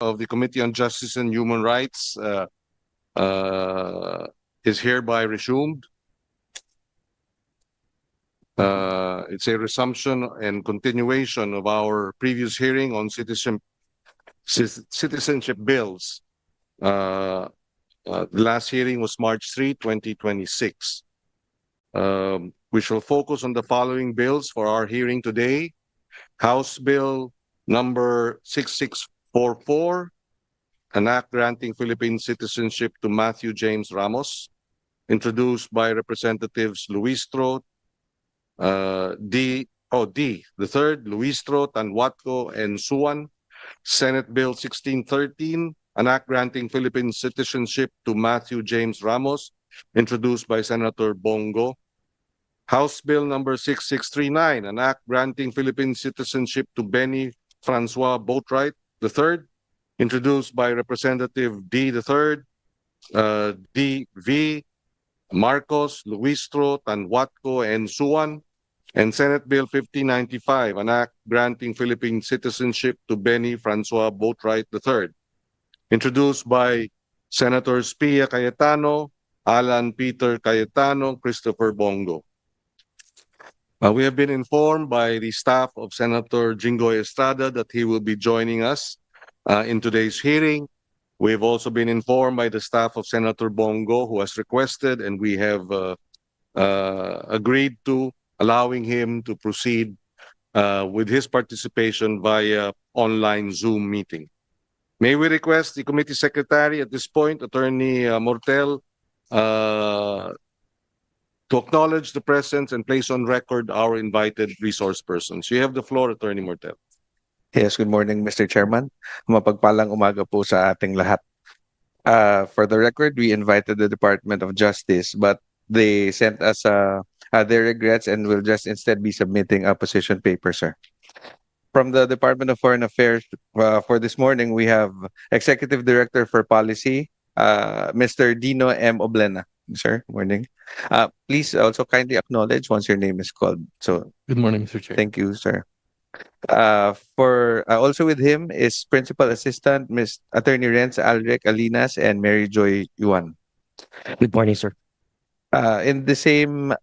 of the Committee on Justice and Human Rights is hereby resumed. It's a resumption and continuation of our previous hearing on citizenship bills. The last hearing was March 3, 2026. We shall focus on the following bills for our hearing today. House Bill number 6644, an act granting Philippine citizenship to Matthew James Ramos, introduced by Representatives Luistro, the third, Luistro, Tanwatco, and Suwan. Senate Bill 1613, an act granting Philippine citizenship to Matthew James Ramos, introduced by Senator Bongo. House Bill number 6639, an act granting Philippine citizenship to Bennie Francois Boatwright III, introduced by Representative D. III, D.V. Marcos, Luistro, Tanwatco, and Suwan. And Senate Bill 5095, an act granting Philippine citizenship to Bennie Francois Boatwright III, introduced by Senators Pia Cayetano, Alan Peter Cayetano, Christopher Bongo. We have been informed by the staff of Senator Jingoy Estrada that he will be joining us in today's hearing. We have also been informed by the staff of Senator Bongo, who has requested, and we have agreed to allowing him to proceed with his participation via online Zoom meeting. May we request the committee secretary at this point, Attorney Mortel, to acknowledge the presence and place on record our invited resource persons. You have the floor, Attorney Mortel. Yes, good morning, Mr. Chairman. Mapagpalang umaga po sa ating lahat. For the record, we invited the Department of Justice, but they sent us their regrets and will just instead be submitting a position paper, sir. From the Department of Foreign Affairs, for this morning, we have Executive Director for Policy, Mr. Dino M. Oblena. Sir, morning. Please also kindly acknowledge once your name is called. So, good morning, Mr. Chair. Thank you, sir. Also with him is Principal Assistant Ms. Attorney Renz Alrec Alinas and Mary Joy Yuan. Good morning, sir. In the same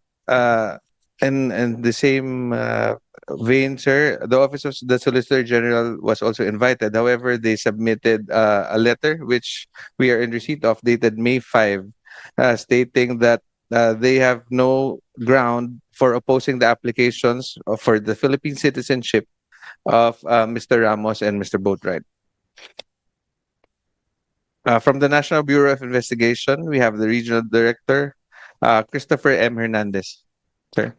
vein, sir, the Office of the Solicitor General was also invited. However, they submitted a letter which we are in receipt of, dated May 5, stating that they have no ground for opposing the applications for the Philippine citizenship of Mr. Ramos and Mr. Boatwright. From the National Bureau of Investigation, we have the Regional Director, Christopher M. Hernandez. Sir.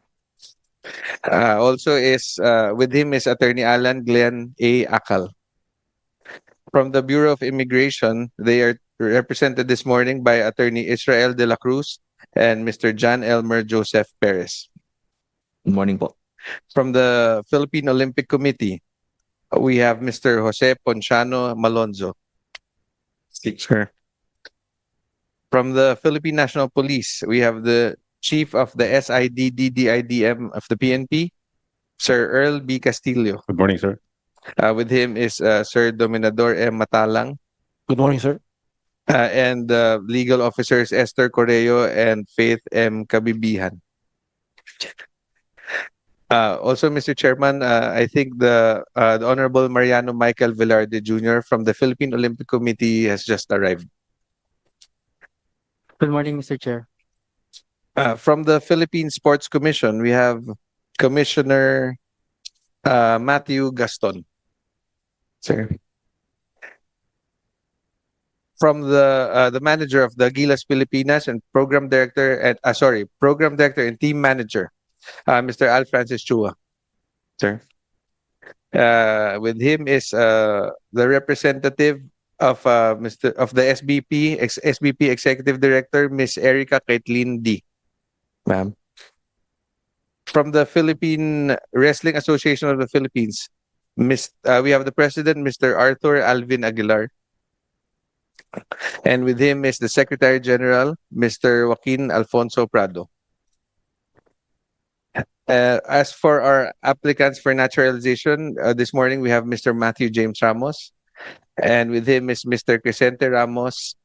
Also is with him is Attorney Alan Glenn A. Akal. From the Bureau of Immigration, they are represented this morning by Attorney Israel de la Cruz and Mr. John Elmer Joseph Perez. Good morning po. From the Philippine Olympic Committee, we have Mr. Jose Ponciano Malonzo. Sir. From the Philippine National Police, we have the Chief of the SIDDDIDM of the PNP, Sir Earl B. Castillo. Good morning, sir. With him is Sir Dominador M. Matalang. Good morning, sir. And legal officers Esther Correo and Faith M. Kabibihan. Also, Mr. Chairman, I think the Honorable Mariano Michael Velarde Jr. from the Philippine Olympic Committee has just arrived. Good morning, Mr. Chair. From the Philippine Sports Commission, we have Commissioner Matthew Gaston. Sir. From the manager of the Gilas Pilipinas and program director and team manager, Mr. Al Francis Chua. Sir. With him is the representative of the SBP Executive Director, Miss Erica Kaitlin D. Ma'am. From the Philippine Wrestling Association of the Philippines, we have the president, Mr. Arthur Alvin Aguilar. And with him is the Secretary General, Mr. Joaquin Alfonso Prado. As for our applicants for naturalization, this morning we have Mr. Matthew James Ramos, And with him is Mr. Crescente Ramos,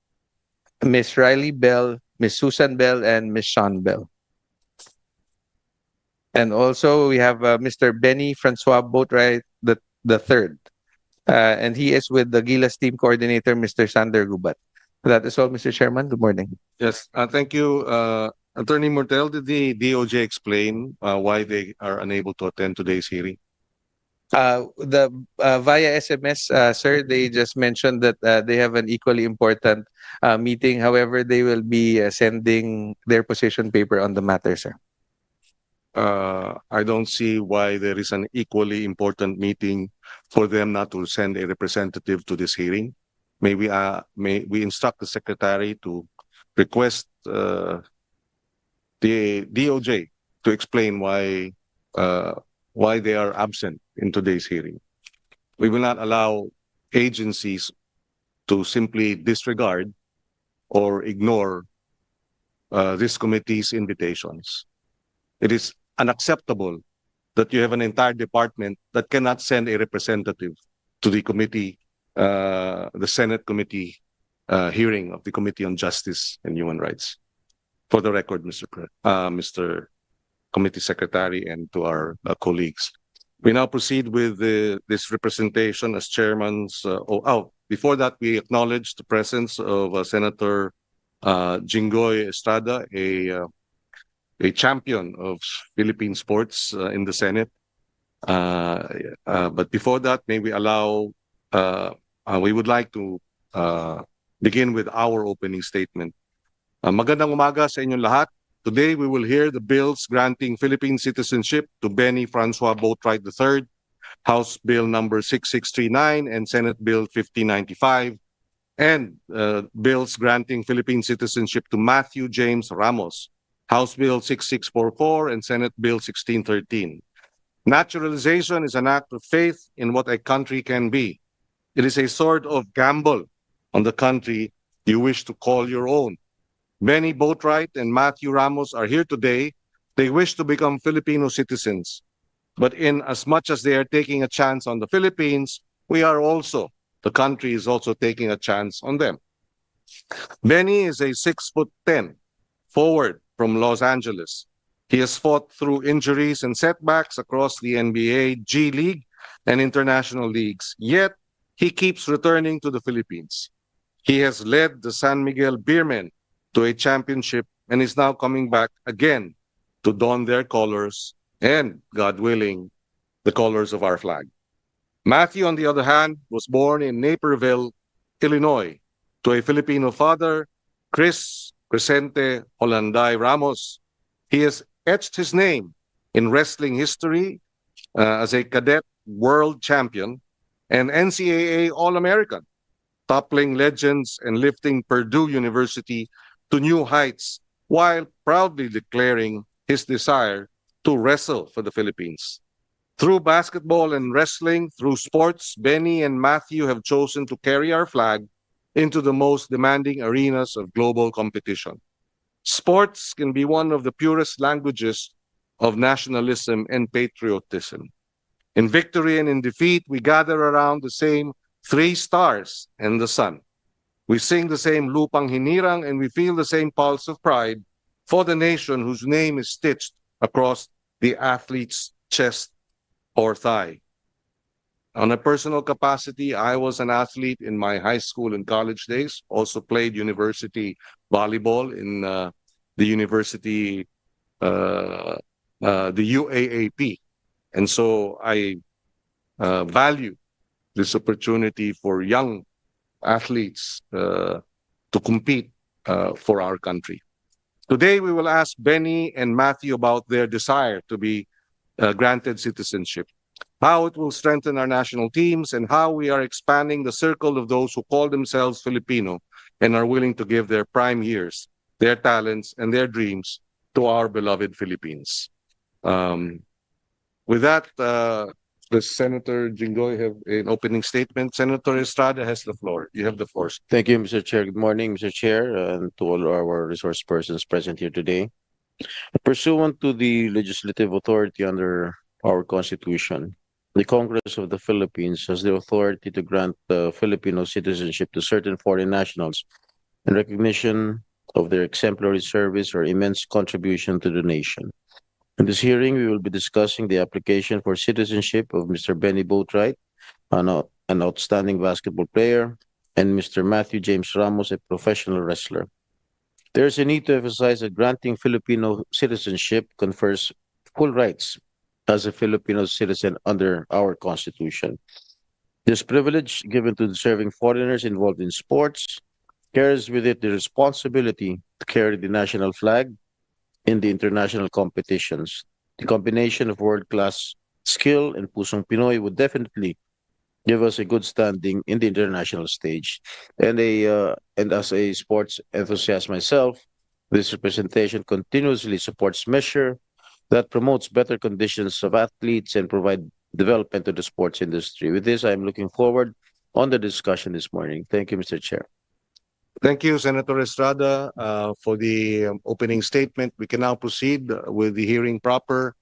Miss Riley Bell, Miss Susan Bell, and Miss Sean Bell. And also we have Mr. Bennie Francois Boatwright the third. And he is with the Gilas team coordinator, Mr. Sander Gubat. That is all, Mr. Chairman. Good morning. Yes, thank you. Attorney Mortel, did the DOJ explain why they are unable to attend today's hearing? The via SMS, sir, they just mentioned that they have an equally important meeting. However, they will be sending their position paper on the matter, sir. I don't see why there is an equally important meeting for them not to send a representative to this hearing. May we instruct the secretary to request the DOJ to explain why they are absent in today's hearing. We will not allow agencies to simply disregard or ignore this committee's invitations. It is unacceptable that you have an entire department that cannot send a representative to the committee, the Senate committee hearing of the Committee on Justice and Human Rights. For the record, Mr. Committee Secretary, and to our colleagues. We now proceed with this representation as chairman's. Before that, we acknowledge the presence of Senator Jinggoy Estrada, a champion of Philippine sports in the Senate. But before that, may we allow, we would like to begin with our opening statement. Magandang umaga sa inyong lahat. Today, we will hear the bills granting Philippine citizenship to Bennie Francois Boatwright III, House Bill number 6639 and Senate Bill 5095, and bills granting Philippine citizenship to Matthew James Ramos, House Bill 6644 and Senate Bill 1613. Naturalization is an act of faith in what a country can be. It is a sort of gamble on the country you wish to call your own. Bennie Boatwright and Matthew Ramos are here today. They wish to become Filipino citizens. But in as much as they are taking a chance on the Philippines, the country is also taking a chance on them. Bennie is a 6'10" forward from Los Angeles. He has fought through injuries and setbacks across the NBA, G League, and international leagues. Yet, he keeps returning to the Philippines. He has led the San Miguel Beermen to a championship and is now coming back again to don their colors and, God willing, the colors of our flag. Matthew, on the other hand, was born in Naperville, Illinois, to a Filipino father, Chris Crescente Holanday Ramos. He has etched his name in wrestling history as a cadet world champion and NCAA All-American, toppling legends and lifting Purdue University to new heights while proudly declaring his desire to wrestle for the Philippines. Through basketball and wrestling, through sports, Bennie and Matthew have chosen to carry our flag into the most demanding arenas of global competition. Sports can be one of the purest languages of nationalism and patriotism. In victory and in defeat, we gather around the same three stars and the sun. We sing the same lupang hinirang and we feel the same pulse of pride for the nation whose name is stitched across the athlete's chest or thigh. On a personal capacity, I was an athlete in my high school and college days, also played university volleyball in the university, the UAAP. And so I value this opportunity for young athletes to compete for our country. Today, we will ask Bennie and Matthew about their desire to be granted citizenship, how it will strengthen our national teams, and how we are expanding the circle of those who call themselves Filipino and are willing to give their prime years, their talents, and their dreams to our beloved Philippines. With that, does Senator Jinggoy have an opening statement? Senator Estrada has the floor. You have the floor. Thank you, Mr. Chair. Good morning, Mr. Chair, and to all our resource persons present here today. Pursuant to the legislative authority under our Constitution, the Congress of the Philippines has the authority to grant Filipino citizenship to certain foreign nationals in recognition of their exemplary service or immense contribution to the nation. In this hearing, we will be discussing the application for citizenship of Mr. Bennie Boatwright, an outstanding basketball player, and Mr. Matthew James Ramos, a professional wrestler. There is a need to emphasize that granting Filipino citizenship confers full rights as a Filipino citizen under our Constitution. This privilege, given to deserving foreigners involved in sports, carries with it the responsibility to carry the national flag in the international competitions. The combination of world-class skill and pusong Pinoy would definitely give us a good standing in the international stage. And as a sports enthusiast myself, this representation continuously supports measure that promotes better conditions of athletes and provide development to the sports industry. With this, I'm looking forward on the discussion this morning. Thank you, Mr. Chair. Thank you, Senator Estrada, for the opening statement. We can now proceed with the hearing proper.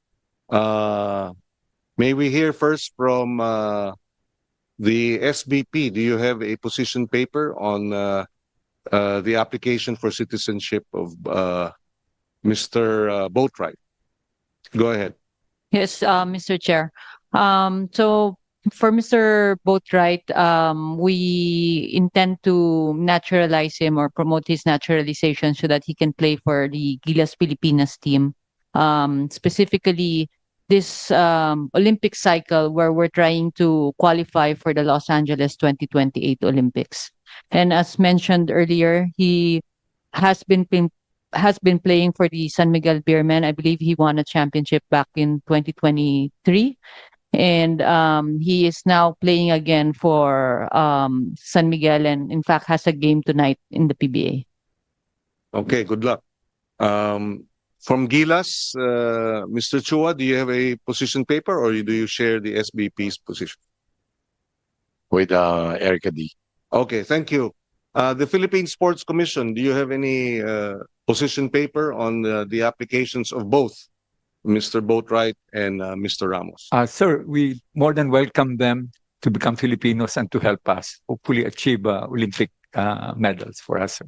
May we hear first from the SBP? Do you have a position paper on the application for citizenship of Mr. Boatwright? Go ahead. Yes, Mr. Chair. So for Mr. Boatwright, we intend to naturalize him or promote his naturalization so that he can play for the Gilas Pilipinas team. Specifically, this Olympic cycle where we're trying to qualify for the Los Angeles 2028 Olympics. And as mentioned earlier, he has been playing for the San Miguel Beermen. I believe he won a championship back in 2023. And he is now playing again for San Miguel and in fact has a game tonight in the PBA. Okay, good luck. From Gilas, Mr. Chua, do you have a position paper or do you share the SBP's position? With Erica D. Okay, thank you. The Philippine Sports Commission, do you have any position paper on the applications of both Mr. Boatwright and Mr. Ramos? Sir, we more than welcome them to become Filipinos and to help us hopefully achieve Olympic medals for us. Sir.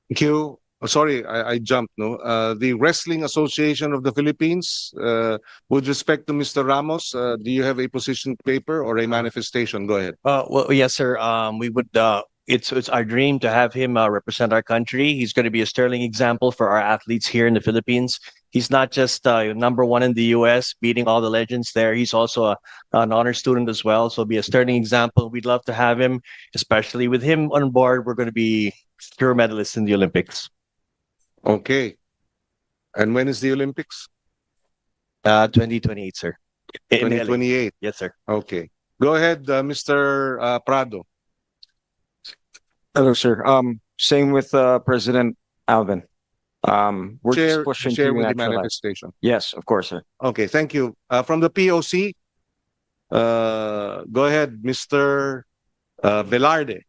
Thank you. Oh, sorry, I jumped. No, the Wrestling Association of the Philippines. With respect to Mr. Ramos, do you have a position paper or a manifestation? Go ahead. Well, yes, sir. We would. It's our dream to have him represent our country. He's going to be a sterling example for our athletes here in the Philippines. He's not just number one in the U.S., beating all the legends there. He's also an honor student as well. So be a sterling example. We'd love to have him, especially with him on board. We're going to be pure medalists in the Olympics. Okay. And when is the Olympics? 2028, sir. In LA. 2028. Yes, sir. Okay. Go ahead, Mr. Prado. Hello, sir. Same with President Alvin. We're just pushing share to with the naturalize. manifestation. Yes, of course, sir. Okay, thank you. From the POC, go ahead, Mr. Velarde.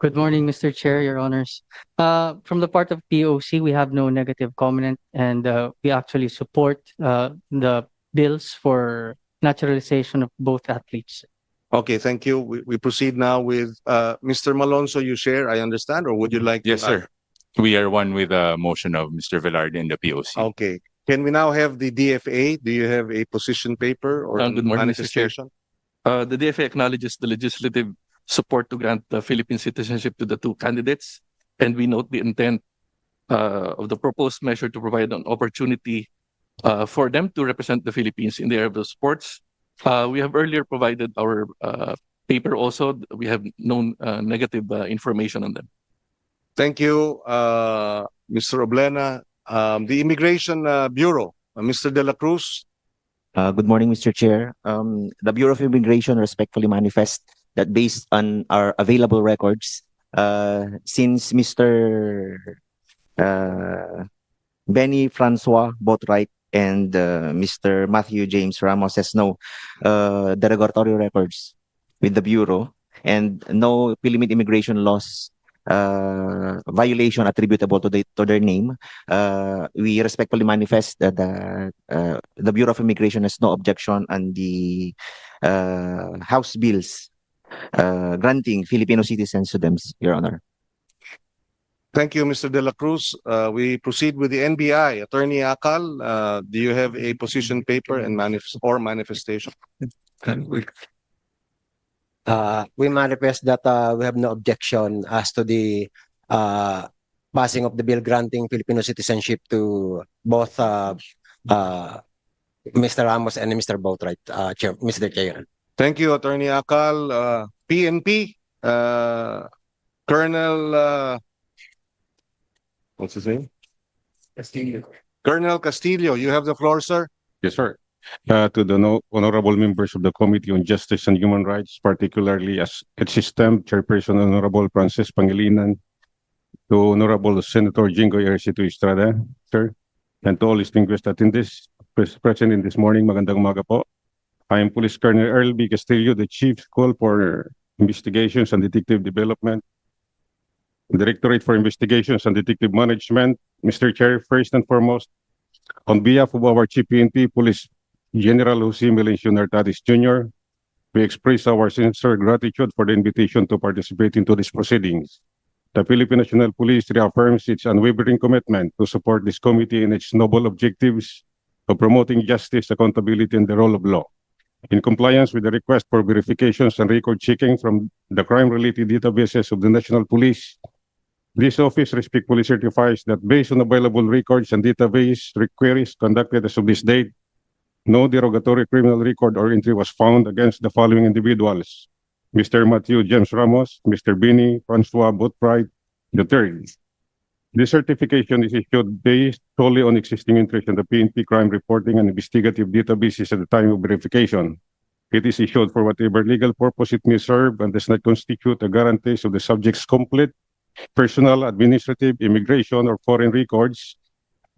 Good morning, Mr. Chair, Your Honors. From the part of POC, we have no negative comment, and we actually support the bills for naturalization of both athletes. Okay, thank you. We proceed now with Mr. Malonzo. You share, I understand, or would you like? Yes, sir. We are one with the motion of Mr. Velarde and the POC. Okay. Can we now have the DFA? Do you have a position paper or Good morning, Mr. Chair. manifestation? The DFA acknowledges the legislative support to grant the Philippine citizenship to the two candidates, and we note the intent of the proposed measure to provide an opportunity for them to represent the Philippines in the area of sports. We have earlier provided our paper also. We have no negative information on them. Thank you, Mr. Oblena. The Immigration Bureau, Mr. De La Cruz. Good morning, Mr. Chair. The Bureau of Immigration respectfully manifest that based on our available records, since Mr. Bennie Francois Boatwright and Mr. Matthew James Ramos has no derogatory records with the Bureau and no Philippine immigration laws violation attributable to their name, we respectfully manifest that the Bureau of Immigration has no objection on the House bills granting Filipino citizens to them, Your Honor. Thank you, Mr. De La Cruz. We proceed with the NBI. Attorney Akal, do you have a position paper and manifestation? We manifest that we have no objection as to the passing of the bill granting Filipino citizenship to both Mr. Ramos and Mr. Boatwright, Mr. Chair. Thank you, Attorney Akal. PNP, Colonel, what's his name? Castillo. Colonel Castillo, you have the floor, sir. Yes, sir. To the honorable members of the Committee on Justice and Human Rights, particularly as its system Chairperson Honorable Francis Pangilinan, to Honorable Senator Jingo Ercito Estrada, sir, and to all distinguished attendees present in this morning, magandang umaga po. I am Police Colonel Earl B. Castillo, the Chief Call for Investigations and Detective Development, Directorate for Investigations and Detective Management. Mr. Chair, first and foremost, on behalf of our Chief PNP Police General Jose Melencio Nartadis Jr., we express our sincere gratitude for the invitation to participate into these proceedings. The Philippine National Police reaffirms its unwavering commitment to support this committee in its noble objectives of promoting justice, accountability, and the rule of law. In compliance with the request for verifications and record checking from the crime-related databases of the National Police, this office respectfully certifies that based on available records and database queries conducted as of this date, no derogatory criminal record or entry was found against the following individuals: Mr. Matthew James Ramos, Mr. Bennie, Francois Boatwright III. This certification is issued based solely on existing entries in the PNP crime reporting and investigative databases at the time of verification. It is issued for whatever legal purpose it may serve and does not constitute a guarantee of the subject's complete personal, administrative, immigration, or foreign records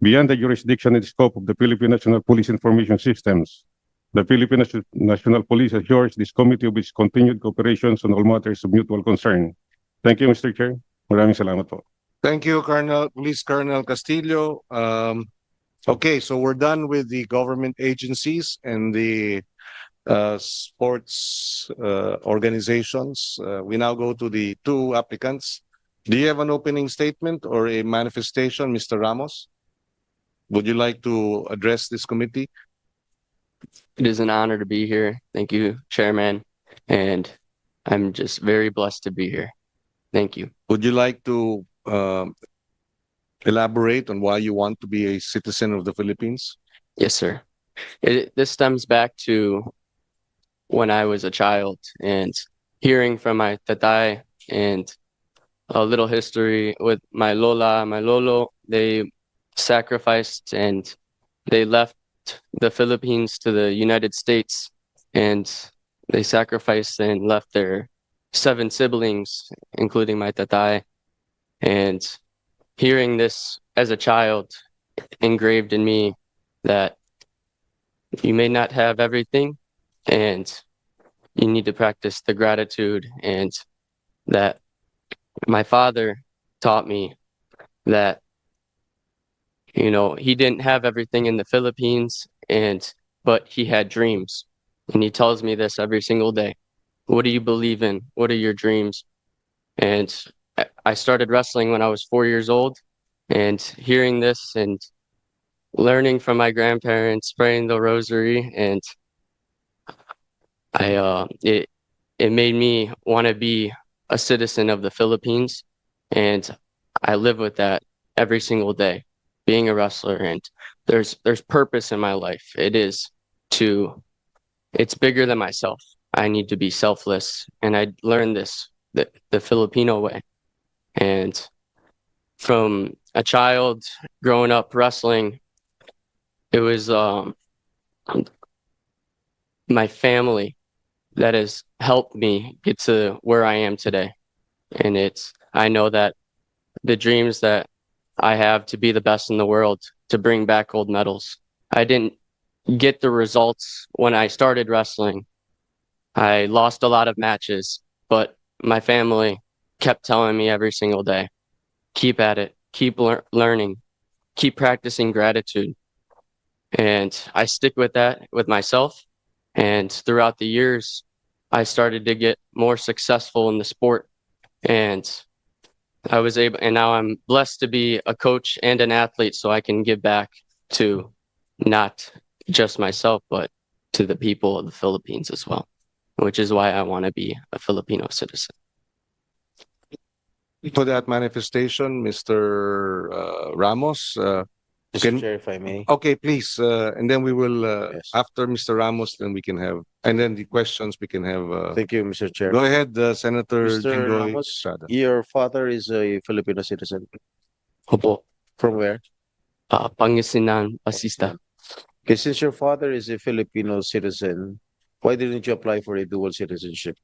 beyond the jurisdiction and scope of the Philippine National Police Information Systems. The Philippine National Police assures this committee of its continued cooperations on all matters of mutual concern. Thank you, Mr. Chair. Maraming salamat po. Thank you, Police Colonel Castillo. Okay, so we're done with the government agencies and the sports organizations. We now go to the two applicants. Do you have an opening statement or a manifestation, Mr. Ramos? Would you like to address this committee? It is an honor to be here. Thank you, Chairman. And I'm just very blessed to be here. Thank you. Would you like to elaborate on why you want to be a citizen of the Philippines? Yes, sir. This stems back to when I was a child and hearing from my tatay and a little history with my lola, my lolo. They sacrificed and they left the Philippines to the United States, and they sacrificed and left their 7 siblings, including my tatay. And hearing this as a child engraved in me that you may not have everything and you need to practice the gratitude, and that my father taught me that, you know, he didn't have everything in the Philippines, but he had dreams. And he tells me this every single day. What do you believe in? What are your dreams? And I started wrestling when I was 4 years old, and hearing this and learning from my grandparents, praying the rosary, and it made me want to be a citizen of the Philippines. And I live with that every single day, being a wrestler. And there's purpose in my life. It's bigger than myself. I need to be selfless. And I learned this the Filipino way. And from a child growing up wrestling, it was my family that has helped me get to where I am today. And I know that the dreams that I have to be the best in the world, to bring back gold medals. I didn't get the results when I started wrestling. I lost a lot of matches, but my family kept telling me every single day, keep at it, keep learning, keep practicing gratitude. And I stick with that with myself. And throughout the years, I started to get more successful in the sport. And I was able, and now I'm blessed to be a coach and an athlete, so I can give back to not just myself, but to the people of the Philippines as well, which is why I want to be a Filipino citizen. For that manifestation, Mr. Ramos, Mr. can- Chair, if I may. okay, please, and then we will, Yes. after Mr. Ramos, then we can have, and then the questions we can have. Thank you, Mr. Chair. Go ahead, Senator Mr. Jinggoy Ramos, Estrada. your father is a Filipino citizen. Opo, From where? Pangasinan, Basista. Okay, since your father is a Filipino citizen, why didn't you apply for a dual citizenship?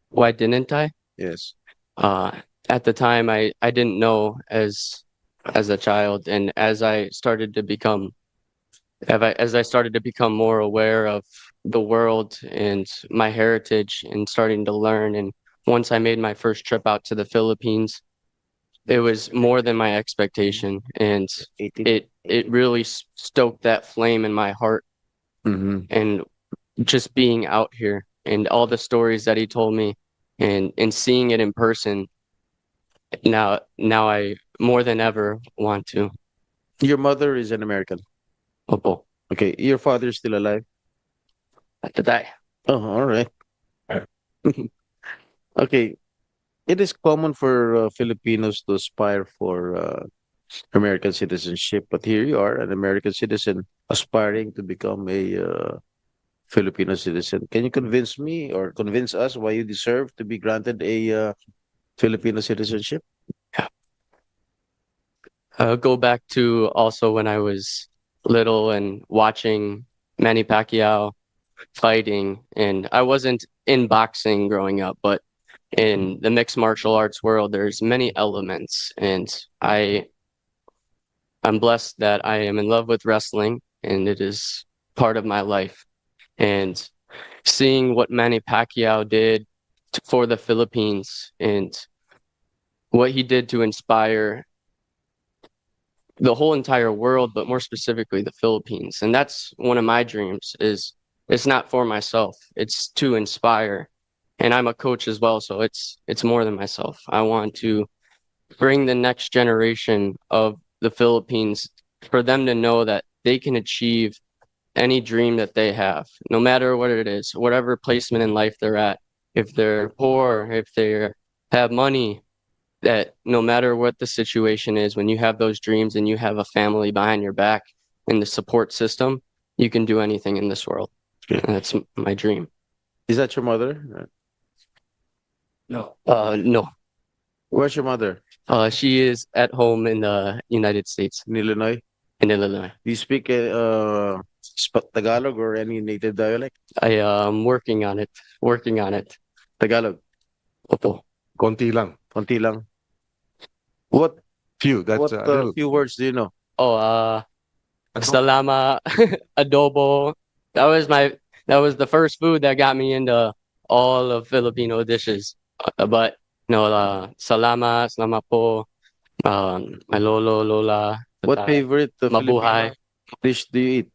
Why didn't I? Yes. At the time, I didn't know as a child, and as I started to become more aware of the world and my heritage and starting to learn, and once I made my first trip out to the Philippines, it was more than my expectation, and it really stoked that flame in my heart. And just being out here and all the stories that he told me and seeing it in person, now I more than ever want to. Your mother is an American. Opo. Okay, your father is still alive? Today. Oh, all right. Okay, it is common for Filipinos to aspire for American citizenship, but here you are, an American citizen aspiring to become a Filipino citizen. Can you convince me or convince us why you deserve to be granted a Filipino citizenship? Go back to also when I was little and watching Manny Pacquiao fighting, and I wasn't in boxing growing up, but in the mixed martial arts world, there's many elements, and I'm blessed that I am in love with wrestling, and it is part of my life. And seeing what Manny Pacquiao did for the Philippines and what he did to inspire the whole entire world, but more specifically the Philippines. And that's one of my dreams. Is it's not for myself, it's to inspire. And I'm a coach as well, so it's more than myself. I want to bring the next generation of the Philippines, for them to know that they can achieve any dream that they have, no matter what it is, whatever placement in life they're at. If they're poor, if they have money, that no matter what the situation is, when you have those dreams and you have a family behind your back and the support system, you can do anything in this world. And that's my dream. Is that your mother? No. No. Where's your mother? She is at home in the United States. In Illinois? In Illinois. Do you speak Tagalog or any native dialect? I am working on it. Tagalog? Opo. Konti lang. Konti lang. What few? That's few words do you know? Salama, adobo. That was the first food that got me into all of Filipino dishes. But salama, salama po, my lolo, lola. What favorite mabuhay dish do you eat?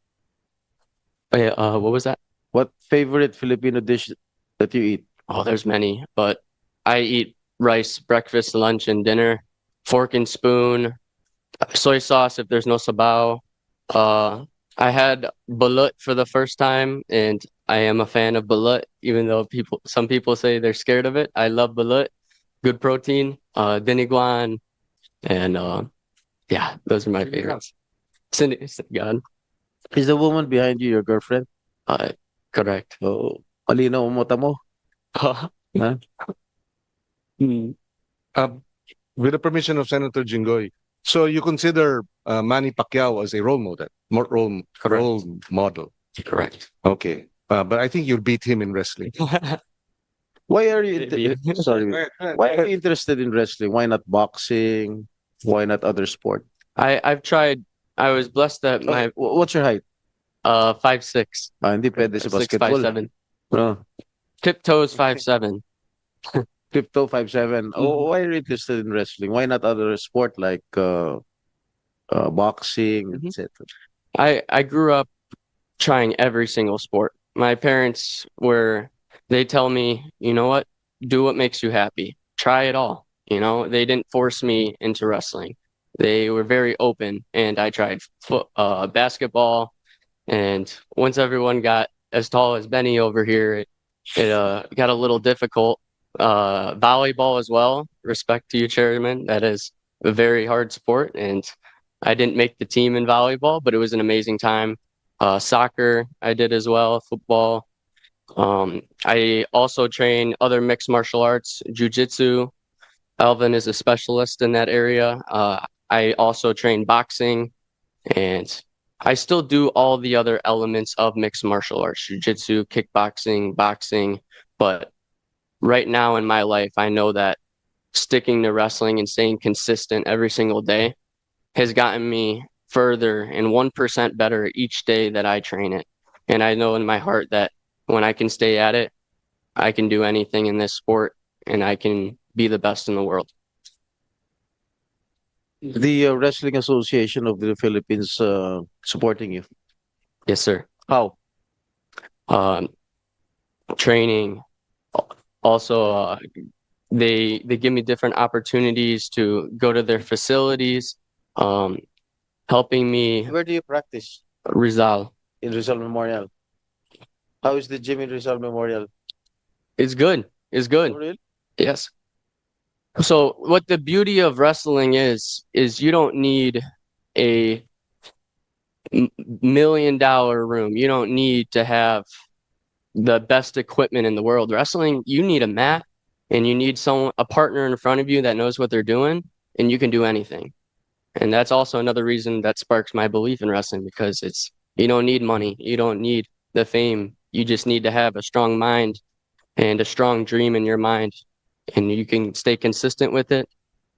What was that? What favorite Filipino dish that you eat? Oh, there's many, but I eat rice, breakfast, lunch, and dinner. Fork and spoon, soy sauce if there's no sabaw. I had balut for the first time, and I am a fan of balut, even though some people say they're scared of it. I love balut, good protein, diniguan, and yeah, those are my favorites. God. Is the woman behind you your girlfriend? Correct. Oh, malinaw ang mata mo. Huh? With the permission of Senator Jinggoy, so you consider Manny Pacquiao as a role model? Correct. Okay, but I think you'll beat him in wrestling. Why are you Why are you interested in wrestling? Why not boxing? Why not other sport? I've tried. I was blessed that my what's your height? 5'6". Hindi pwede sa basketball. 5'7". Oh. Tiptoes 5'7". 5257. Oh, why are you interested in wrestling? Why not other sport like boxing, etc.? I grew up trying every single sport. My parents they tell me, you know what, do what makes you happy. Try it all. You know, they didn't force me into wrestling. They were very open, and I tried basketball. And once everyone got as tall as Benny over here, it got a little difficult. Volleyball as well. Respect to you, Chairman. That is a very hard sport, and I didn't make the team in volleyball, but it was an amazing time. Soccer I did as well, football. I also train other mixed martial arts, jujitsu. Alvin is a specialist in that area. I also train boxing, and I still do all the other elements of mixed martial arts, jujitsu, kickboxing, boxing. But right now in my life, I know that sticking to wrestling and staying consistent every single day has gotten me further and 1% better each day that I train it. And I know in my heart that when I can stay at it, I can do anything in this sport and I can be the best in the world. The Wrestling Association of the Philippines supporting you. Yes, sir. How? Training. Also, they give me different opportunities to go to their facilities, helping me. Where do you practice? Rizal. In Rizal Memorial. How is the gym in Rizal Memorial? It's good. It's good. Oh, really? Yes. So what the beauty of wrestling is you don't need a $1 million room. You don't need to have the best equipment in the world. Wrestling, you need a mat and you need a partner in front of you that knows what they're doing, and you can do anything. And that's also another reason that sparks my belief in wrestling, because you don't need money. You don't need the fame. You just need to have a strong mind and a strong dream in your mind, and you can stay consistent with it.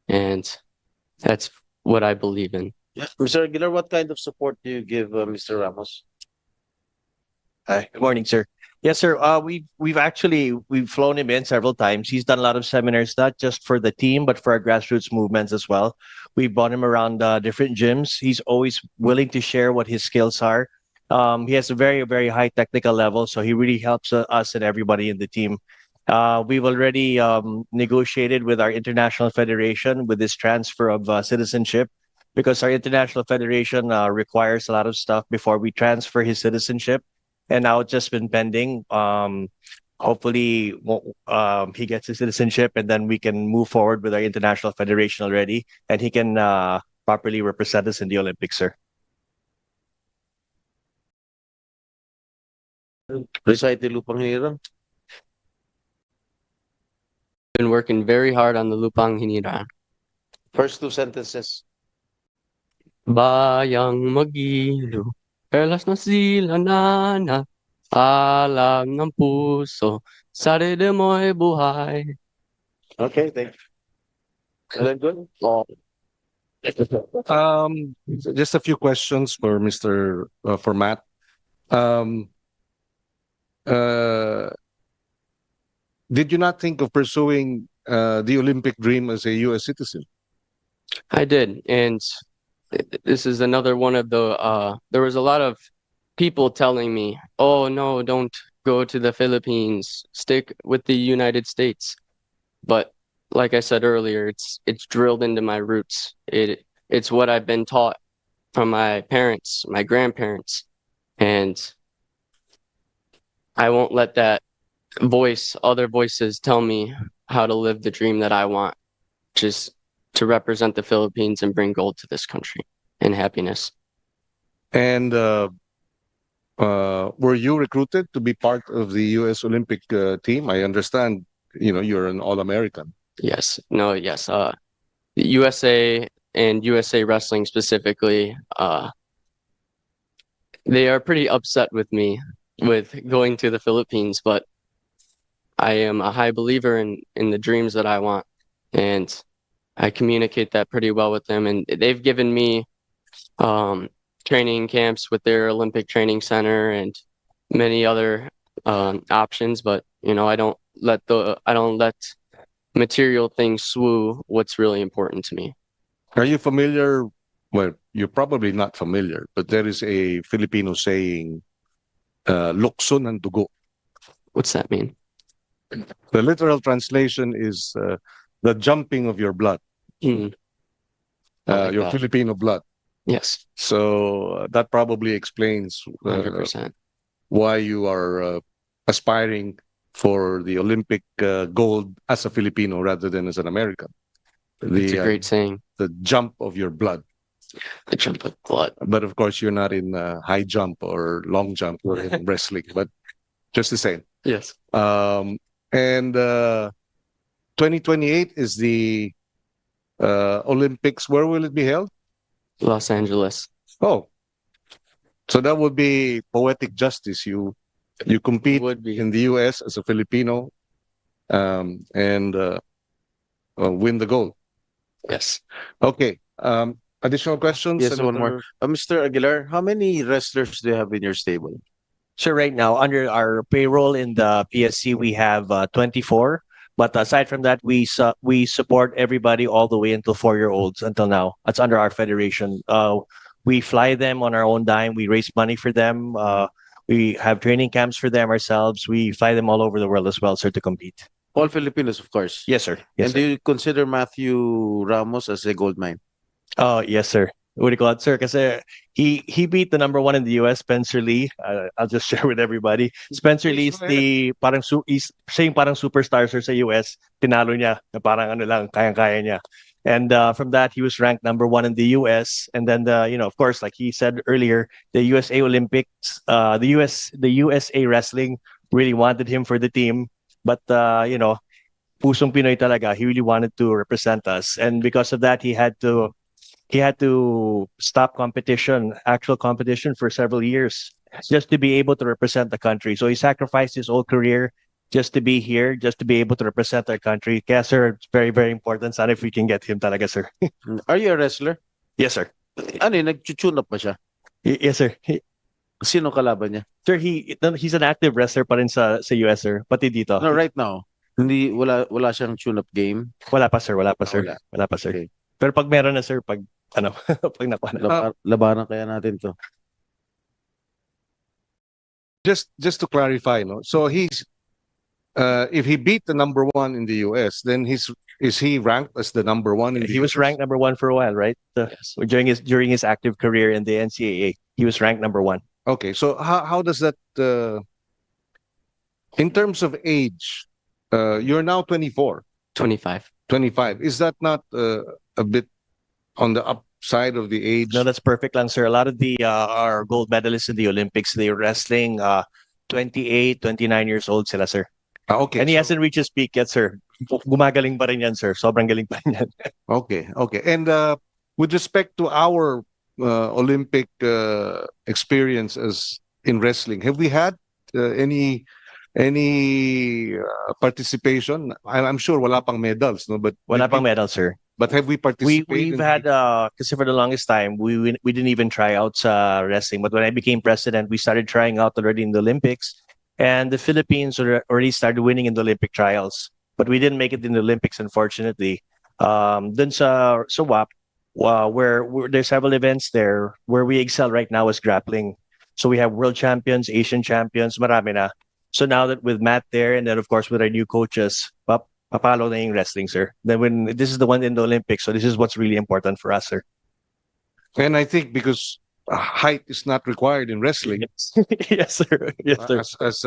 And that's what I believe in. Yeah. Mr. Aguilar, what kind of support do you give Mr. Ramos? Hi, good morning, sir. Yes, sir. We've flown him in several times. He's done a lot of seminars, not just for the team, but for our grassroots movements as well. We brought him around different gyms. He's always willing to share what his skills are. He has a very, very high technical level, so he really helps us and everybody in the team. We've already negotiated with our international federation with this transfer of citizenship, because our international federation requires a lot of stuff before we transfer his citizenship. And now it's just been pending. Hopefully, he gets his citizenship, and then we can move forward with our international federation already, and he can properly represent us in the Olympics, sir. Recite the Lupang Hinirang. Been working very hard on the Lupang Hinirang. First two sentences. Bayang Magilo, perlas na sila nana, alam ng puso, sarili mo'y buhay. Okay, thank you. Is that good? Oh. Just a few questions for for Matt. Did you not think of pursuing the Olympic dream as a U.S. citizen? I did, and this is another one of there was a lot of people telling me, oh no, don't go to the Philippines, stick with the United States. But like I said earlier, it's drilled into my roots. It's what I've been taught from my parents, my grandparents, and I won't let that other voices tell me how to live the dream that I want, just to represent the Philippines and bring gold to this country and happiness. And were you recruited to be part of the U.S. Olympic team? I understand, you're an All-American. Yes. No, yes. USA and USA Wrestling specifically, they are pretty upset with me with going to the Philippines, but I am a high believer in the dreams that I want, and I communicate that pretty well with them, and they've given me training camps with their Olympic Training Center and many other options, but I don't let material things swoo what's really important to me. Are you familiar? Well, you're probably not familiar, but there is a Filipino saying, "Lukso ng dugo." What's that mean? The literal translation is the jumping of your blood, Mm. I like your that. Filipino blood. Yes, So that probably explains 100%. why you are aspiring for the Olympic gold as a Filipino rather than as an American. It's a great saying. The jump of your blood. The jump of blood. But of course, you're not in high jump or long jump or in wrestling, but just the same. Yes. And 2028 is the Olympics. Where will it be held? Los Angeles. Oh, so that would be poetic justice. You compete Would be. in the U.S. as a Filipino, and win the gold. Yes. Okay. Additional questions? Yes, one more. Mr. Aguilar, how many wrestlers do you have in your stable? So right now, under our payroll in the PSC, we have 24. But aside from that, we support everybody all the way until 4-year-olds until now. That's under our federation. We fly them on our own dime. We raise money for them. We have training camps for them ourselves. We fly them all over the world as well, sir, to compete. All Filipinos, of course. Yes, sir. Yes, And sir. do you consider Matthew Ramos as a gold mine? Oh, yes, sir. What do you call it, sir? Kasi he beat the number one in the US, Spencer Lee. I'll just share with everybody. Spencer Lee is the parang siya yung parang superstar, sir, sa US. Tinalo niya na parang ano lang, kayang-kaya niya. And from that, he was ranked number one in the US. And then of course, like he said earlier, the USA Olympics, the USA Wrestling really wanted him for the team. But pusong Pinoy talaga. He really wanted to represent us, and because of that, he had to stop actual competition for several years just to be able to represent the country. So he sacrificed his whole career just to be here, just to be able to represent our country. Kaya, sir, it's very, very important. Sana if we can get him talaga, sir. Are you a wrestler? Yes, sir. Ano yun, nag-tune up pa siya? Yes, sir. Sino kalaban niya? Sir, he's an active wrestler pa rin sa US, sir. Pati dito. No, right now. Wala siyang tune-up game? Wala pa, sir. Wala pa, sir. Wala. Wala pa, sir. Okay. Pero pag meron na, sir, pag nakuha na. Labanan kaya natin to. Just to clarify, no. So he's if he beat the number one in the US, then is he ranked as the number one in the He was ranked number one for a while, right? During his active career in the NCAA, he was ranked number one. Okay, so how does that in terms of age, you're now 24. 25. 25. Is that not a bit on the upside of the age? No, that's perfect lang, sir. A lot of our gold medalists in the Olympics, they're wrestling 28, 29 years old sila, sir. Okay. And he hasn't reached his peak yet, sir. Gumagaling pa rin yan, sir. Sobrang galing pa rin yan. Okay. And with respect to our Olympic experience as in wrestling, have we had any participation? I'm sure wala pang medals, no? But Wala pang medals, sir. But have we participated? We've had kasi for the longest time we didn't even try out sa wrestling. But when I became president, we started trying out already in the Olympics, and the Philippines already started winning in the Olympic trials. But we didn't make it in the Olympics, unfortunately. Dun sa WAP, where there's several events there where we excel right now is grappling. So we have world champions, Asian champions, marami na. So now that with Matt there, and then of course with our new coaches, papalo na yung wrestling, sir. Then when this is the one in the Olympics, so this is what's really important for us, sir. And I think because height is not required in wrestling. Yes, sir. Yes, sir. As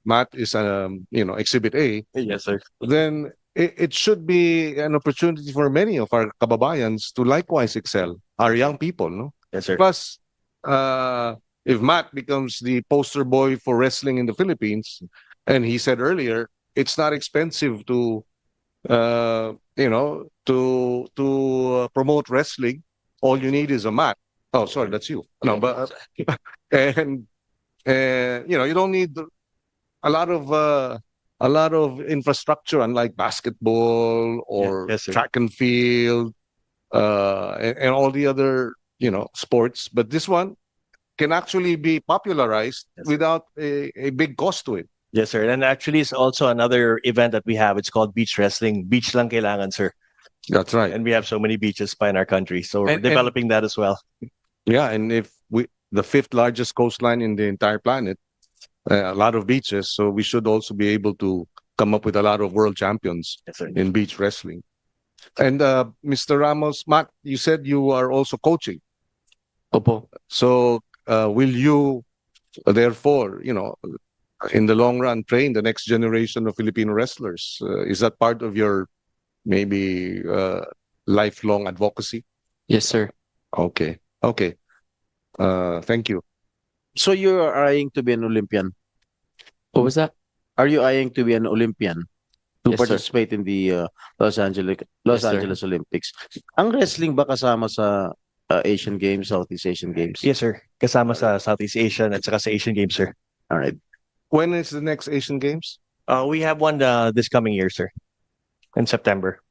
Matt is Exhibit A. Yes, sir. Then it should be an opportunity for many of our kababayans to likewise excel. Our young people, no? Yes, sir. Plus, if Matt becomes the poster boy for wrestling in the Philippines, and he said earlier, it's not expensive to promote wrestling. All you need is a mat. Oh, sorry, that's you. No, but and you don't need a lot of infrastructure, unlike basketball or Yes, sir. track and field, and all the other sports. But this one can actually be popularized without a big cost to it. Yes, sir. And actually, it's also another event that we have. It's called beach wrestling. Beach lang kailangan, sir. That's right. And we have so many beaches pa in our country, so we're And- developing that as well. Yeah, and if we the fifth largest coastline in the entire planet, a lot of beaches, so we should also be able to come up with a lot of world champions Yes, sir. in beach wrestling. And Mr. Ramos, Matt, you said you are also coaching. Opo. So will you, therefore, in the long run, train the next generation of Filipino wrestlers? Is that part of your maybe lifelong advocacy? Yes, sir. Okay. Okay. Thank you. So you are eyeing to be an Olympian? What was that? Are you eyeing to be an Olympian to Yes, sir. participate in the Los Angeles Yes, sir. Olympics? Ang wrestling ba kasama sa Asian Games, Southeast Asian Games? Yes, sir. Kasama sa Southeast Asian at saka sa Asian Games, sir. All right. When is the next Asian Games? We have one this coming year, sir, in September.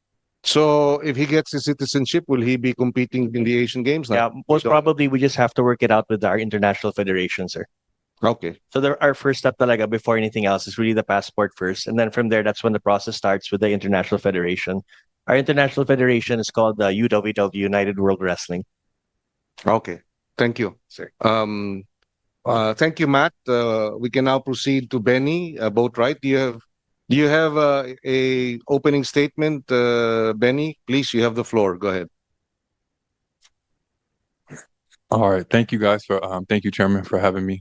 So if he gets his citizenship, will he be competing in the Asian Games now? Yeah, most probably we just have to work it out with our international federation, sir. Okay. So our first step talaga before anything else is really the passport first. And then from there, that's when the process starts with the international federation. Our international federation is called the UWW, United World Wrestling. Okay. Thank you. Sir. Thank you, Matt. We can now proceed to Benny, Boatwright. Do you have a opening statement, Benny? Please, you have the floor. Go ahead. All right. Thank you guys for thank you, Chairman, for having me.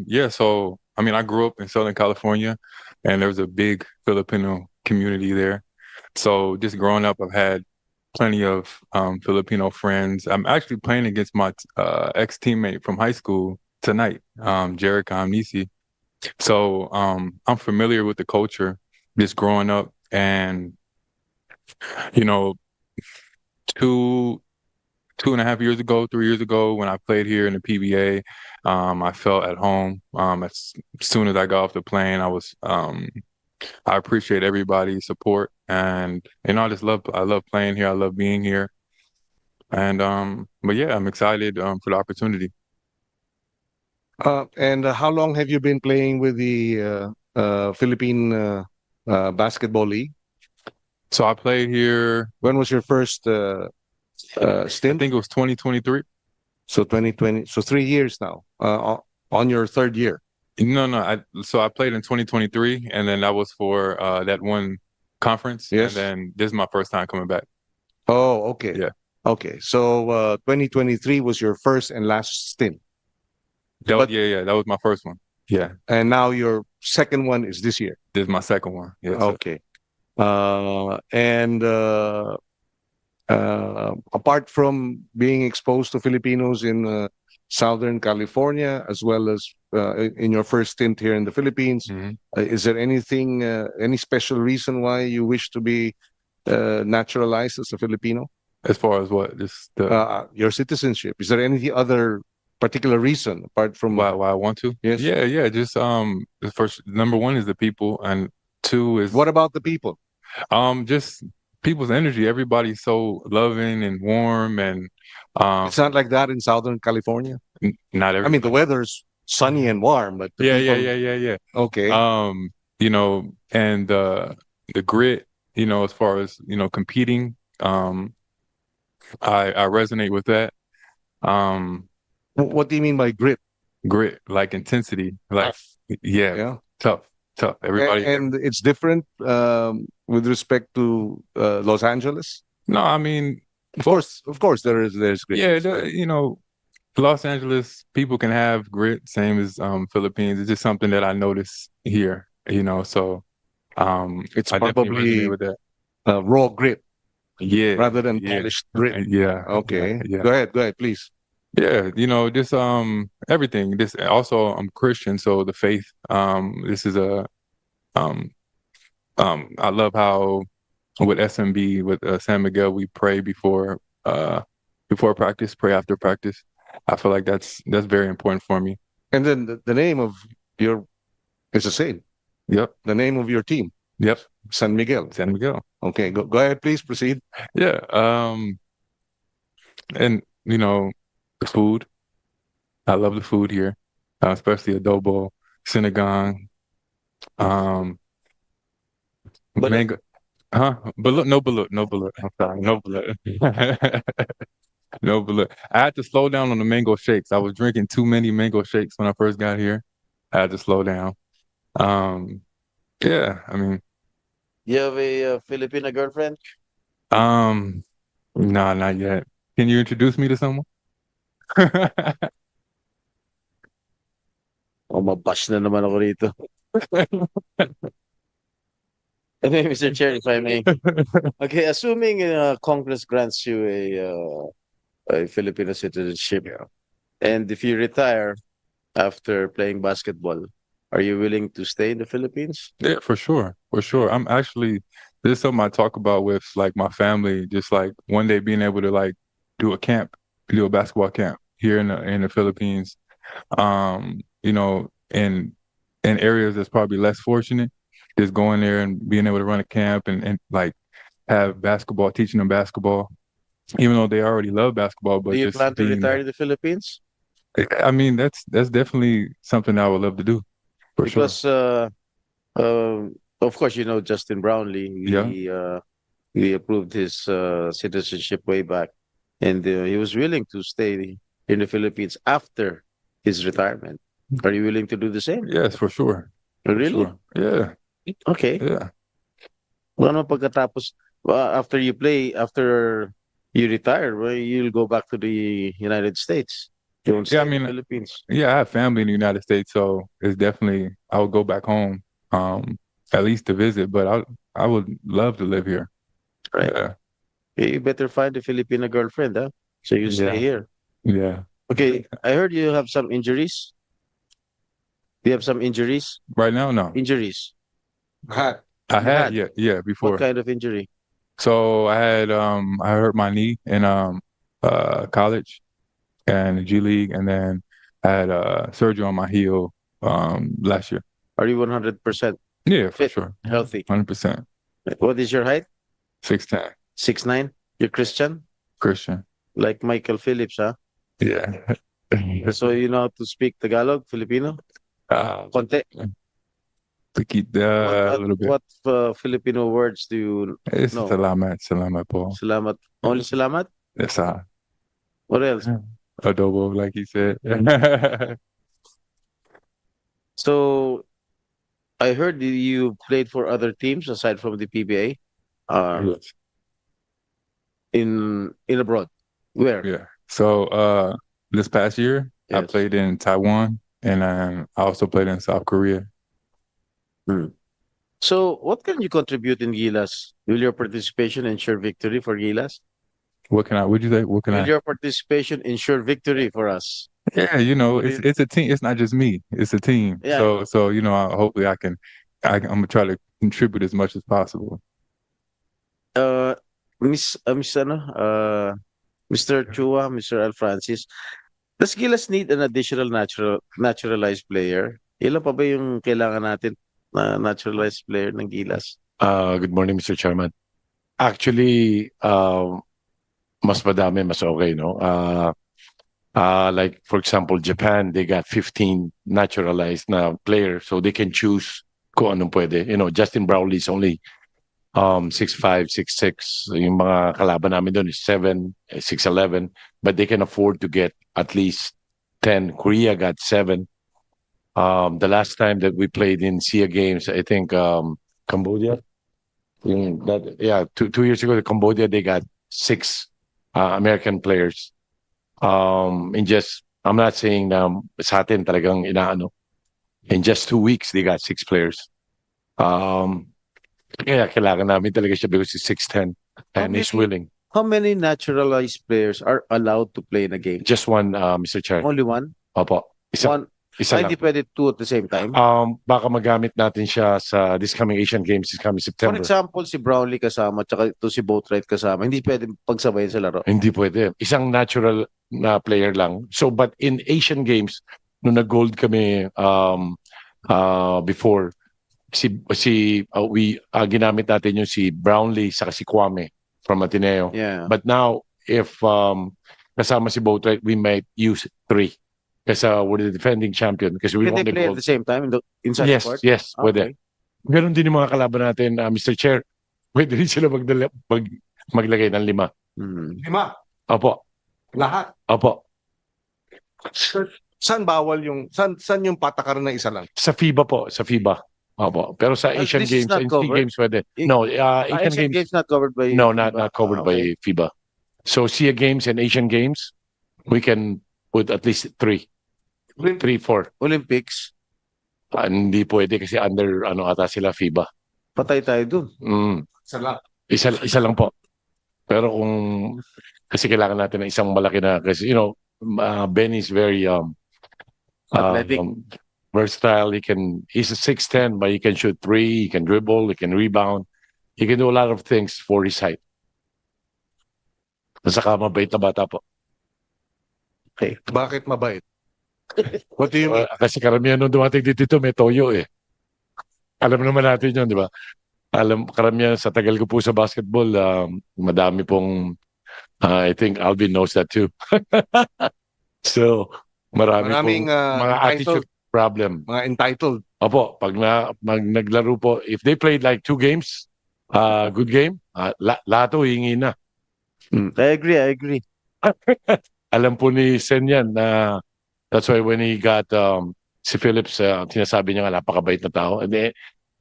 Yeah, so I mean I grew up in Southern California and there's a big Filipino community there. So just growing up I've had plenty of Filipino friends. I'm actually playing against my ex-teammate from high school tonight, Jared Kamnisi. So I'm familiar with the culture just growing up and you know, 2.5 years ago, 3 years ago, when I played here in the PBA, I felt at home. As soon as I got off the plane, I appreciate everybody's support, and I love playing here. I love being here, and but yeah, I'm excited for the opportunity. And how long have you been playing with the Philippine Basketball League? So I played here. When was your first I stint? think it was 2023. So 2020. So 3 years now. On your third year. No. So I played in 2023, and then that was for that one conference. Yes. And then this is my first time coming back. Oh, okay. Yeah. Okay. So 2023 was your first and last stint. Yeah, that was my first one. Yeah. And now your second one is this year. This is my second one. Yes. Okay. Apart from being exposed to Filipinos in Southern California, as well as in your first stint here in the Philippines, is there anything, any special reason why you wish to be naturalized as a Filipino? As far as what? Just your citizenship. Is there any other particular reason apart from why I want to? Yes. Yeah. Just the first number one is the people, and two is what about the people? Just people's energy. Everybody's so loving and warm, and it's not like that in Southern California. Not every. I mean, the weather's sunny and warm, but the people... yeah. Okay. And the grit, as far as competing, I resonate with that. What do you mean by grit? Grit, like intensity, like tough. Everybody, and it's different with respect to Los Angeles. No, I mean, of course, there's grit. Yeah, Los Angeles people can have grit, same as Philippines. It's just something that I notice here. So it's I probably with that. Raw grit. Yeah, rather than polished grit. Yeah. Okay. Yeah. Go ahead, please. Yeah, just everything. This also I'm Christian, so the faith. This is a I love how with SMB with San Miguel we pray before practice, pray after practice. I feel like that's very important for me. And then the name of your is the same. Yep. The name of your team. Yep. San Miguel. San Miguel. Okay, go ahead, please proceed. Yeah. And the food. I love the food here, especially adobo, sinigang, Um, Balut. mango, huh? Balut, no balut, no balut. I'm sorry, no balut. No balut. I had to slow down on the mango shakes. I was drinking too many mango shakes when I first got here. I had to slow down. Yeah, I mean, You have a Filipino girlfriend? um, nah, not yet. Can you introduce me to someone? O mabash na naman ako rito. Anyway, Mr. Chair, if I may. Okay, assuming Congress grants you a Filipino citizenship, and if you retire after playing basketball, are you willing to stay in the Philippines? Yeah, for sure. For sure. I'm actually, this is something I talk about with like my family, just like one day being able to like do a camp, do a basketball camp here in the Philippines. You know, in areas that's probably less fortunate, just going there and being able to run a camp and like have basketball, teaching them basketball, even though they already love basketball, Do but you just plan to being retire there. in the Philippines? I mean, that's definitely something I would love to do for sure. Because of course, you know Justin Brownlee. Yeah. We approved his citizenship way back, and he was willing to stay in the Philippines after his retirement. Are you willing to do the same? Yes, for sure. For Really? sure. Yeah. Okay. Yeah. Ano pagkatapos after you play, after you retire, well, you'll go back to the United States. You won't Yeah, I stay in the mean, Philippines. yeah, I have family in the United States, so it's definitely I would go back home, at least to visit, but I would love to live here. Right. Yeah. You better find a Filipino girlfriend, huh? So you stay Yeah. here. Yeah. Okay, I heard you have some injuries. Do you have some injuries? Right now, no. Injuries. I You had, had. yeah, What before. kind of injury? So I hurt my knee in college and G League, and then I had surgery on my heel last year. Are you 100% Yeah, for fit, sure. healthy? 100%. What is your height? 6'10", 6'9"? You're Christian? Christian. Like Michael Phillips, huh? Yeah. So you know how to speak Tagalog, Filipino? Konti. A little bit. What Filipino words do you It's know? salamat po. Salamat. Only salamat? That's What else? adobo, like he said. So I heard you played for other teams aside from the PBA. Yes. In abroad. Where? Yeah. So this past year I Yes. played in Taiwan and I also played in South Korea. So what can you contribute in Gilas? Will your participation ensure victory for Gilas? Would you say? What can Will I? your participation ensure victory for us? Yeah, you know, What do it's a team. It's not just me. It's a team. Yeah. So you know, hopefully I'm gonna try to contribute as much as possible. Miss Mr. Chua, Mr. Al Francis, does Gilas need an additional naturalized player? Ilan pa ba yung kailangan natin na naturalized player ng Gilas? Good morning, Mr. Chairman. Actually, mas madami, mas okay, no? Like, for example, Japan, they got 15 naturalized na players, so they can choose kung anong pwede. You know, Justin Brownlee is only 6'5", 6'6". Yung mga kalaban namin doon is 7, 6'11", but they can afford to get at least 10. Korea got 7. The last time that we played in SEA Games, I think Cambodia. Two years ago, Cambodia, they got 6 American players. I'm not saying na sa atin talagang inaano. In just 2 weeks, they got 6 players. Kaya kailangan namin talaga siya because he's 6'10" and he's willing. How many naturalized players are allowed to play in a game? Just one, Mr. Chair. Only one? Opo. One. Isa lang. Hindi pwede 2 at the same time? Baka magamit natin siya sa this coming Asian Games this coming For September. example, si Brownlee kasama tsaka ito si Boatwright kasama. Hindi pwede pagsabayin sa laro. Hindi pwede. Isang natural na player lang. So, but in Asian Games, nung nag-gold kami before, ginamit natin yung si Brownlee saka si Kwame from Ateneo. Yeah. But now, if kasama si Boatwright, we might use 3. Kasi we're the defending champion. Kasi we Can won they the play at gold. the same time inside Yes, the court? yes, pwede. Okay. Ganon din yung mga kalaban natin, Mr. Chair. Pwede rin sila maglagay ng 5. Lima. Opo. Lahat. Opo. Saan bawal yung, saan yung patakaran na isa lang? Sa FIBA po, sa FIBA. Opo. Pero sa Asian This is Games not and SEA covered? Games pwede. No, Asian Asian Games. Games not covered by No, FIBA? not covered Okay. by FIBA. So SEA Games and Asian Games, we can put at least 3. 3, 4. Olympics, Hindi pwede kasi under ata sila FIBA. patay tayo dun. Isa lang. Isa lang po. Pero kung kasi kailangan natin ng isang malaki na kasi Bennie is very Athletic. versatile. He's a 6'10", but he can shoot 3, he can dribble, he can rebound. He can do a lot of things for his height. Saka mabait na bata po. Okay. Bakit mabait? What do you mean? Kasi karamihan nung dumating dito may toyo eh. Alam naman natin yun, di ba? Karamihan sa tagal ko po sa basketball, madami pong, I think Alvin knows that too. So, Maraming pong mga attitude problem. Mga entitled. Opo, pag naglaro po, if they played like 2 games, good game, lahat o hingi na. I agree. Alam po ni Sen yan na that's why when he got si Phillips, sinasabi niya nga napakabait na tao. And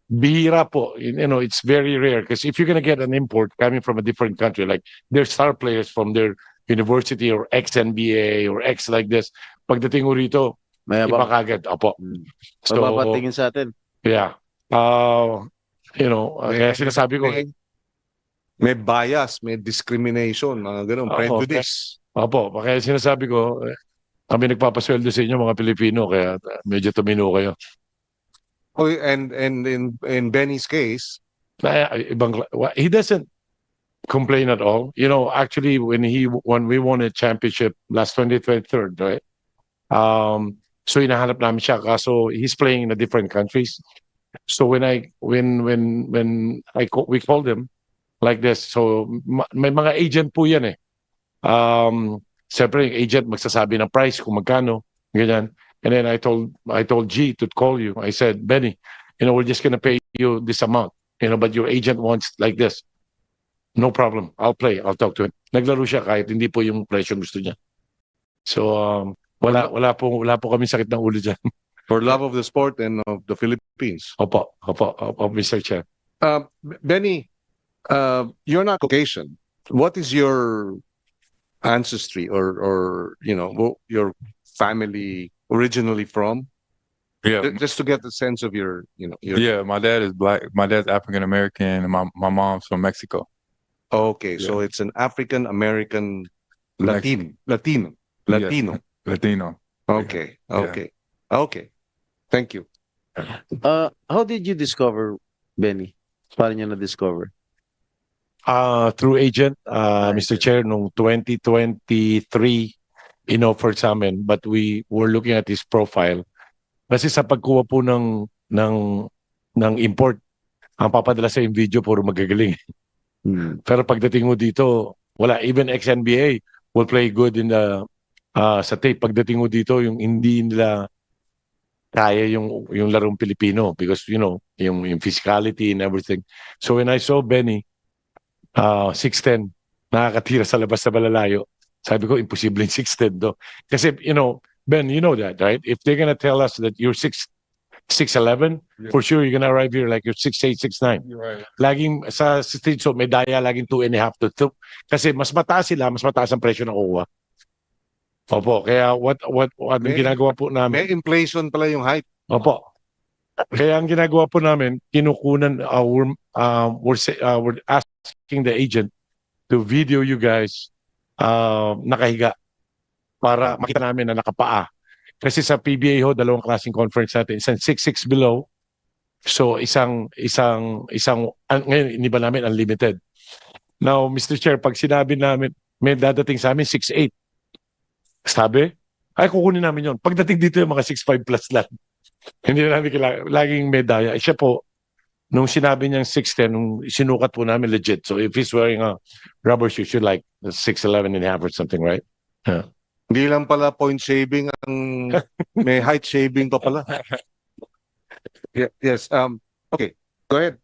bihira po, it's very rare because if you're gonna get an import coming from a different country, like their star players from their university or ex-NBA or ex like this, pagdating mo rito, iba kagad. Opo. So, Mababatingin sa atin. yeah. Kaya sinasabi ko, may bias, may discrimination, mga ganun, prejudice. Opo, kaya sinasabi ko, kami nagpapasweldo sa inyo mga Pilipino, kaya medyo tumino kayo. Oh, and in Benny's case, he doesn't complain at all. Actually, when we won a championship last 2023, right? So hinahanap namin siya, kaso he's playing in the different countries. So when we called him like this, so may mga agent po yan eh. Siyempre, yung agent magsasabi ng price kung magkano, ganyan. And then I told G to call you. I said, Benny, we're just gonna pay you this amount, but your agent wants like this. No problem. I'll play. I'll talk to him. Naglaro siya kahit hindi po yung presyo gusto niya. So, wala po kami sakit ng ulo dyan. For love of the sport and of the Philippines. Opo, Mr. Chair. Benny, you're not Caucasian. What is your ancestry or your family originally from? Yeah, Just to get the sense of your. yeah. My dad is black. My dad's African American, and my mom's from Mexico. Okay, so it's an African American Latino. Latino. Okay. Thank you. How did you discover Bennie? Paano niya na-discover? Through agent, Mr. Chair, noong 2023, in-offer sa amin, but we were looking at his profile. Kasi sa pagkuha po ng import, ang papadala sa yung video, puro magagaling. Pero pagdating mo dito, wala. Even ex-NBA will play good in the sa tape. Pagdating mo dito, yung hindi nila kaya yung larong Pilipino because, yung physicality and everything. So when I saw Bennie, 6'10", nakakatira sa labas na malalayo, sabi ko, imposible yung 6'10" do. Kasi, Ben, you know that, right? If they're gonna tell us that you're 6'11", for sure you're gonna arrive here like you're 6'8", 6'9". You're right. Laging sa street show, may daya laging 2.5 to 2. Kasi mas mataas sila, mas mataas ang presyo ng kuha. Opo, kaya what ginagawa po namin? May inflation pala yung height. Opo. Kaya ang ginagawa po namin, kinukunan, we're asking the agent to video you guys nakahiga para makita namin na nakapaa. Kasi sa PBA ho, dalawang klaseng conference natin. Isang 6'6" below. So isang ngayon, iniba namin unlimited. Now, Mr. Chair, pag sinabi namin, may dadating sa amin 6'8". Sabi, ay kukunin namin yon. Pagdating dito yung mga 6'5" plus lang. Hindi na namin kailangan. Laging may daya. Siya po, nung sinabi niyang 6'10", nung sinukat po namin legit. So if he's wearing a rubber shoe, like 6'11 and a half or something, right? Yeah. Hindi lang pala point shaving ang may height shaving pa pala. Yes. Okay. Go ahead.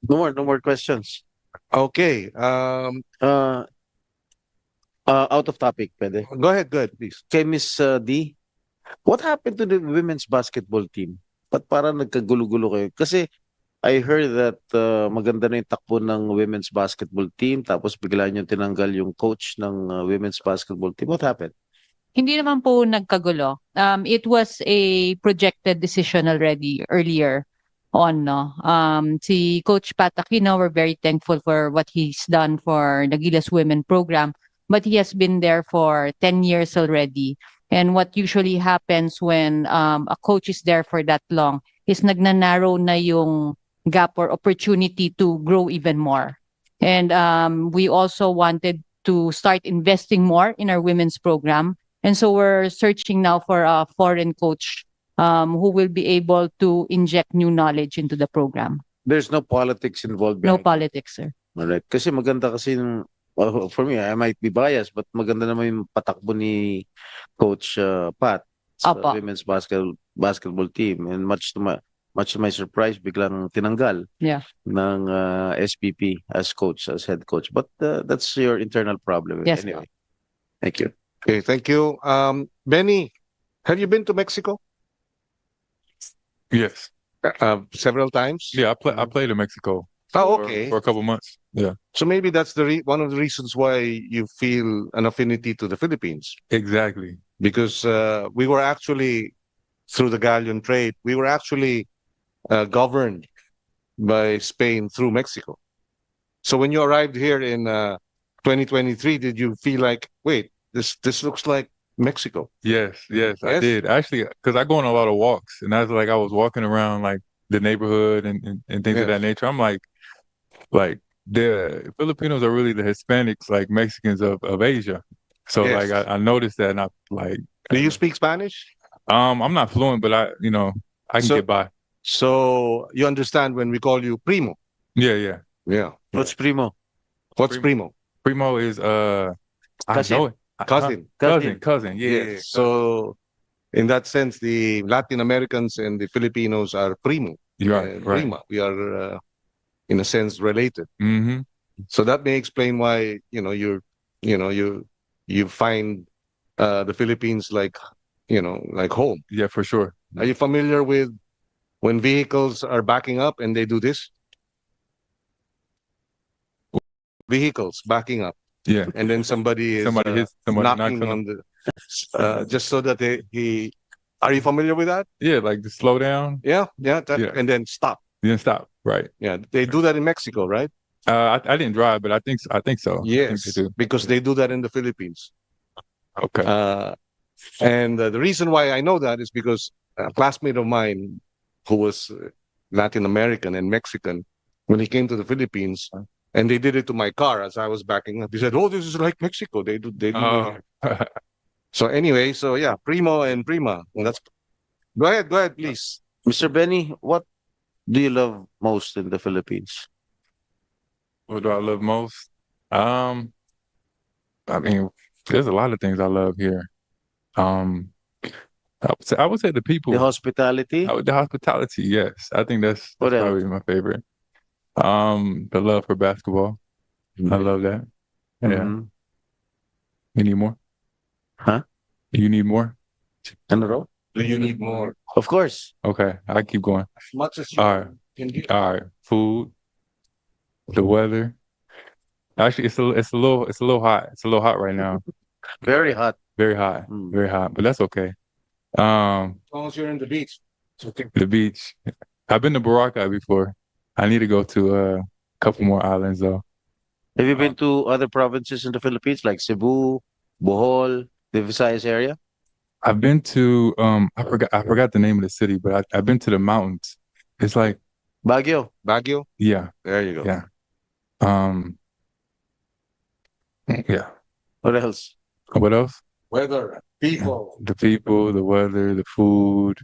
No more questions. Okay. Out of topic, pwede. Go ahead, please. Kay Miss D, what happened to the women's basketball team? Ba't parang nagkagulo-gulo kayo? Kasi I heard that maganda na yung takbo ng women's basketball team, tapos bigla niyo tinanggal yung coach ng women's basketball team. What happened? Hindi naman po nagkagulo. It was a projected decision already earlier on, no. Si Coach Pat Aquino, we're very thankful for what he's done for the Gilas Women program, but he has been there for 10 years already. And what usually happens when a coach is there for that long is nagnanarrow na yung gap or opportunity to grow even more. And we also wanted to start investing more in our women's program. And so we're searching now for a foreign coach who will be able to inject new knowledge into the program. There's no politics involved. No politics, sir. Alright. Kasi maganda kasi for me, I might be biased, but maganda naman yung patakbo ni Coach Pat sa Apa. women's basketball team. And much to my surprise, biglang tinanggal ng SPP as coach, as head coach. But that's your internal problem. Yes. Anyway, thank you. Okay, thank you. Benny, have you been to Mexico? Yes. Several times? Yeah, I played in Mexico. Oh, okay. For a couple months. Yeah. So maybe that's one of the reasons why you feel an affinity to the Philippines. Exactly. Because we were actually, through the galleon trade, we were actually governed by Spain through Mexico. So when you arrived here in 2023, did you feel like, wait, this looks like Mexico? Yes, I did. Actually, because I go on a lot of walks, and I was walking around like the neighborhood and things of that nature. I'm like the Filipinos are really the Hispanics, like Mexicans of Asia. So like I noticed that, and I like. Do you speak Spanish? I'm not fluent, but I can get by. So you understand when we call you primo? Yeah. What's primo? What's primo? Primo is I know it. Cousin. Yeah. So in that sense, the Latin Americans and the Filipinos are primo. Right. Prima. We are in a sense related. Mm-hmm. So that may explain why you find the Philippines like home. Yeah, for sure. Are you familiar with when vehicles are backing up and they do this? Vehicles backing up. Yeah. And then somebody is knocking on the just so that he. Are you familiar with that? Yeah, like the slow down. Yeah. And then stop. Then stop. Right. Yeah, they do that in Mexico, right? I didn't drive, but I think so. Yes, because they do that in the Philippines. Okay. And the reason why I know that is because a classmate of mine who was Latin American and Mexican, when he came to the Philippines, and they did it to my car as I was backing up. He said, "Oh, this is like Mexico. They do." So anyway, yeah, primo and prima. And that's. Go ahead, please, Mr. Benny. What do you love most in the Philippines? What do I love most? I mean, there's a lot of things I love here. I would say the people. The hospitality? The hospitality, yes. I think that's probably my favorite. The love for basketball. I love that. Yeah. Mm-hmm. You need more? Huh? You need more? In a row? Do you need more? Of course. Okay, I keep going. As much as you can get. All right. Food, the weather. Actually, it's a little hot. It's a little hot right now. Very hot. Very hot. Very hot. But that's okay. As long as you're in the beach. The beach. I've been to Boracay before. I need to go to a couple more islands though. Have you been to other provinces in the Philippines like Cebu, Bohol, the Visayas area? I've been to I forgot the name of the city, but I've been to the mountains. It's like Baguio. Yeah. There you go. Yeah. Yeah. What else? What else? Weather, people. The people, the weather, the food.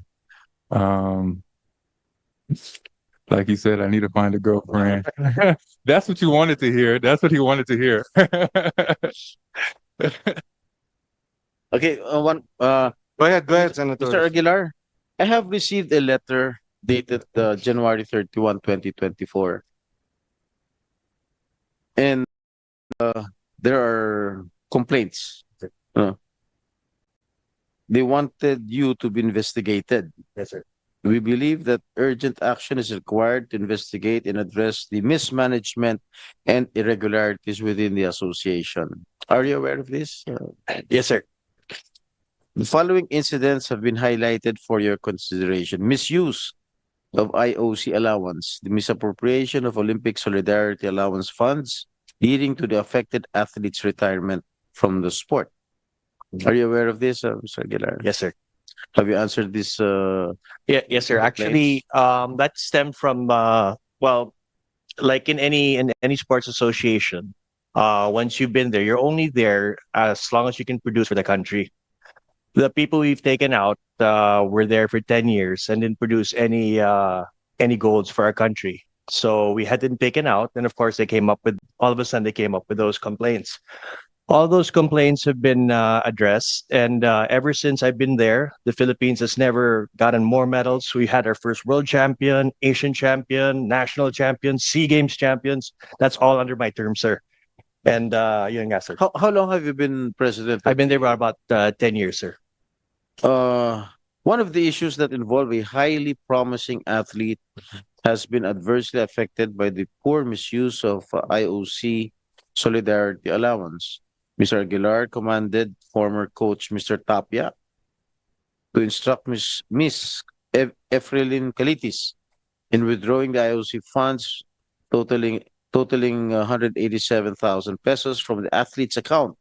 Like you said, I need to find a girlfriend. That's what you wanted to hear. That's what he wanted to hear. Okay, Go ahead, Mr. Senator. Aguilar. I have received a letter dated January 31, 2024, and there are complaints. Uh, they wanted you to be investigated. Yes, sir. We believe that urgent action is required to investigate and address the mismanagement and irregularities within the association. Are you aware of this? Yes, sir. The following incidents have been highlighted for your consideration. Misuse of IOC allowance, the misappropriation of Olympic Solidarity Allowance funds, leading to the affected athlete's retirement from the sport. Are you aware of this, Mr. Aguilar? Yes, sir. Have you answered this? Yes, sir. Actually, that stemmed from well, like in any sports association, once you've been there, you're only there as long as you can produce for the country. The people we've taken out were there for 10 years and didn't produce any golds for our country. So we had them taken out, and of course they came up with all of a sudden they came up with those complaints. All those complaints have been addressed, and ever since I've been there, the Philippines has never gotten more medals. We had our first world champion, Asian champion, national champion, SEA Games champions. That's all under my term, sir. And yun nga, sir. How long have you been president? I've been there for about 10 years, sir. One of the issues that involve a highly promising athlete has been adversely affected by the poor misuse of IOC Solidarity Allowance. Mr. Aguilar commanded former coach Mr. Tapia to instruct Miss Efrelin Calitis in withdrawing the IOC funds totaling 187,000 pesos from the athlete's account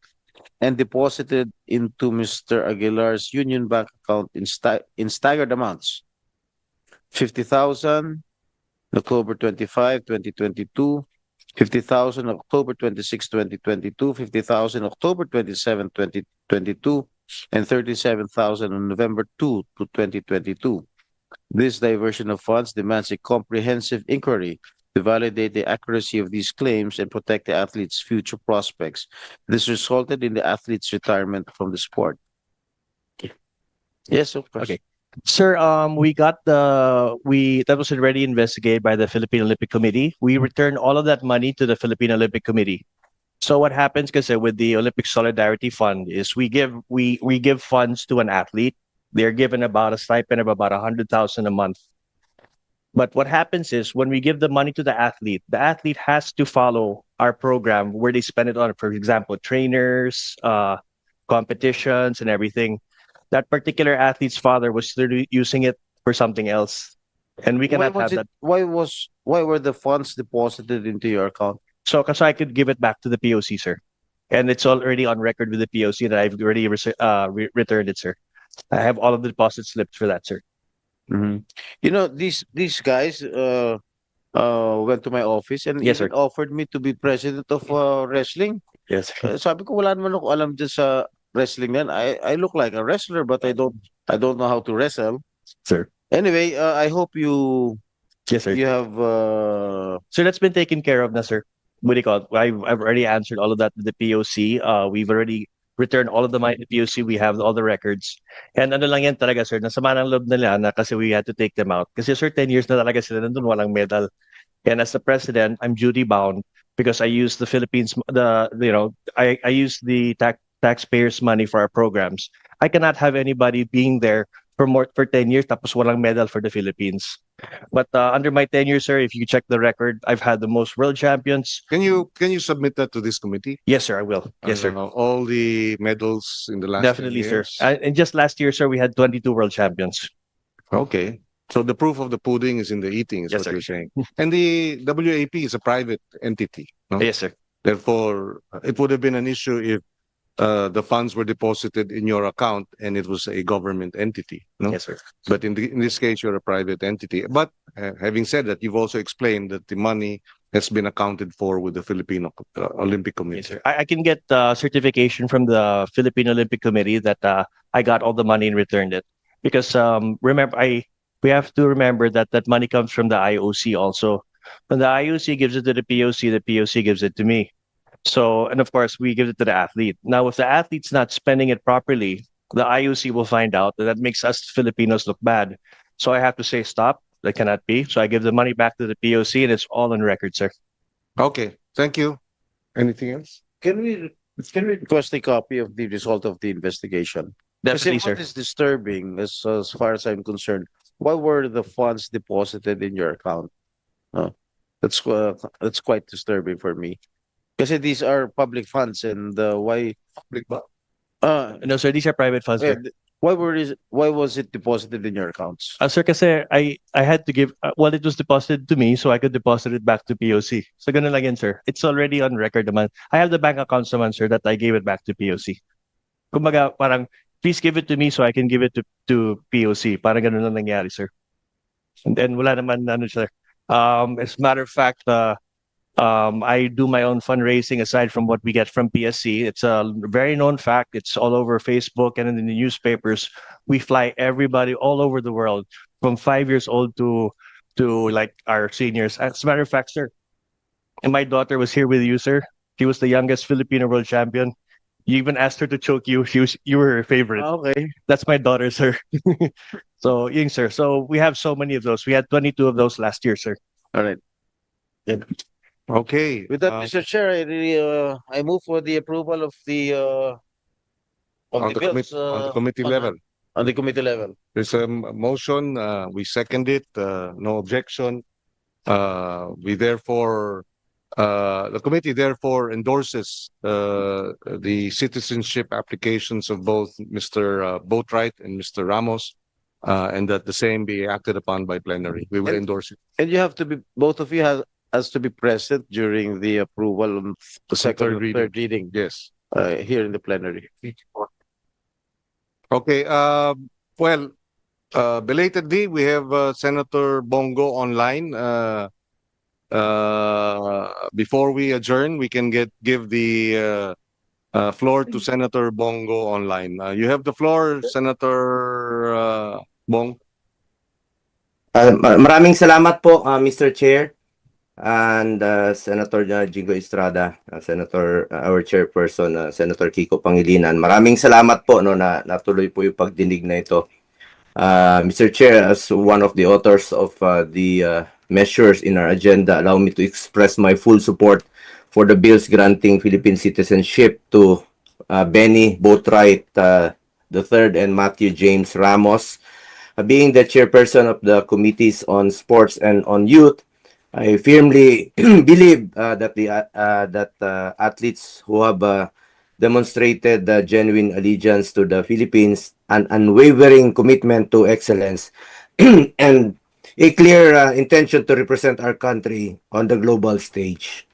and deposited into Mr. Aguilar's Union Bank account in staggered amounts. 50,000 October 25, 2022, 50,000 October 26, 2022, 50,000 October 27, 2022, and 37,000 on November 2 to 2022. This diversion of funds demands a comprehensive inquiry to validate the accuracy of these claims and protect the athlete's future prospects. This resulted in the athlete's retirement from the sport. Yes, of course. Okay. Sir, that was already investigated by the Philippine Olympic Committee. We returned all of that money to the Philippine Olympic Committee. So what happens, because with the Olympic Solidarity Fund, is we give funds to an athlete. They're given about a stipend of about 100,000 a month. But what happens is when we give the money to the athlete has to follow our program where they spend it on, for example, trainers, competitions, and everything. That particular athlete's father was literally using it for something else, and we cannot have that. Why were the funds deposited into your account? So I could give it back to the POC, sir, and it's already on record with the POC that I've already returned it, sir. I have all of the deposit slips for that, sir. Mm-hmm. You know, these guys went to my office and Yes, even sir. offered me to be president of wrestling. Yes, sir. Sabi ko wala naman ako alam dyan sa wrestling then. I look like a wrestler but I don't know how to wrestle. Sir. Anyway, I hope you Yes, sir. you have So that's been taken care of na, sir. What do you call it? I've already answered all of that with the POC. We've already returned all of the money to the POC. We have all the records. And ano lang yan talaga, sir, nasama ng loob nila na kasi we had to take them out. Kasi, sir, 10 years na talaga sila nandun, walang medal. And as the president, I'm duty bound because I use the Philippines, I use the taxpayers' money for our programs. I cannot have anybody being there for 10 years tapos walang medal for the Philippines. But under my tenure, sir, if you check the record, I've had the most world champions. Can you submit that to this committee? Yes, sir, I will. Yes, sir. All the medals in the last 10 Definitely, sir. years. And just last year, sir, we had 22 world champions. Okay. So the proof of the pudding is in the eating, is Yes, what sir. you're saying. And the WAP is a private entity. No? Yes, sir. Therefore, it would have been an issue if the funds were deposited in your account and it was a government entity. No? Yes, sir. But in this case, you're a private entity. But having said that, you've also explained that the money has been accounted for with the Filipino Olympic Committee. Yes, sir. I can get certification from the Philippine Olympic Committee that I got all the money and returned it. Because we have to remember that that money comes from the IOC also. When the IOC gives it to the POC gives it to me. So, and of course, we give it to the athlete. Now, if the athlete's not spending it properly, the IOC will find out, and that makes us Filipinos look bad. So I have to say, stop. That cannot be. So I give the money back to the POC, and it's all on record, sir. Okay, thank you. Anything else? Can we request a copy of the result of the investigation? Definitely, Kasi sir. what is disturbing, as far as I'm concerned, why were the funds deposited in your account? Uh, that's quite disturbing for me. Kasi these are public funds, and why? Public ba? No, sir, these are private funds, Yeah, sir. why was it deposited in your accounts? Sir, kasi I had to give, well, it was deposited to me so I could deposit it back to POC. So ganun lang yan, sir. It's already on record naman. I have the bank accounts naman, sir, that I gave it back to POC. Kumbaga, parang, please give it to me so I can give it to POC. Parang ganun lang nangyari, sir. And then wala naman, ano, sir. As a matter of fact, I do my own fundraising aside from what we get from PSC. It's a very known fact. It's all over Facebook and in the newspapers. We fly everybody all over the world, from 5 years old to like our seniors. As a matter of fact, sir, and my daughter was here with you, sir. She was the youngest Filipino world champion. You even asked her to choke you. You were her favorite. Okay. That's my daughter, sir. So, yun, sir. So we have so many of those. We had 22 of those last year, sir. All right. Good. Okay. With that, Mr. Chair, I move for the approval of the On the bills, committee level. on the committee level. There's a motion, we second it, no objection. We therefore, the committee therefore endorses the citizenship applications of both Mr. Boatwright and Mr. Ramos, and that the same be acted upon by plenary. We will endorse it. And you have to be, both of you has to be present during the approval of the second and third reading. Yes. Here in the plenary. Okay, well, belatedly, we have Senator Bongo online. Before we adjourn, we can give the floor to Senator Bongo online. You have the floor, Senator Bong. Maraming salamat po, Mr. Chair and Senator Jingo Estrada, Senator, our chairperson, Senator Kiko Pangilinan. Maraming salamat po no, na natuloy po yung pagdinig na ito. Mr. Chair, as one of the authors of the measures in our agenda, allow me to express my full support for the bills granting Philippine citizenship to Bennie, Boatwright III, and Matthew James Ramos. Being the chairperson of the committees on sports and on youth, I firmly believe that athletes who have demonstrated genuine allegiance to the Philippines, an unwavering commitment to excellence, and a clear intention to represent our country on the global stage.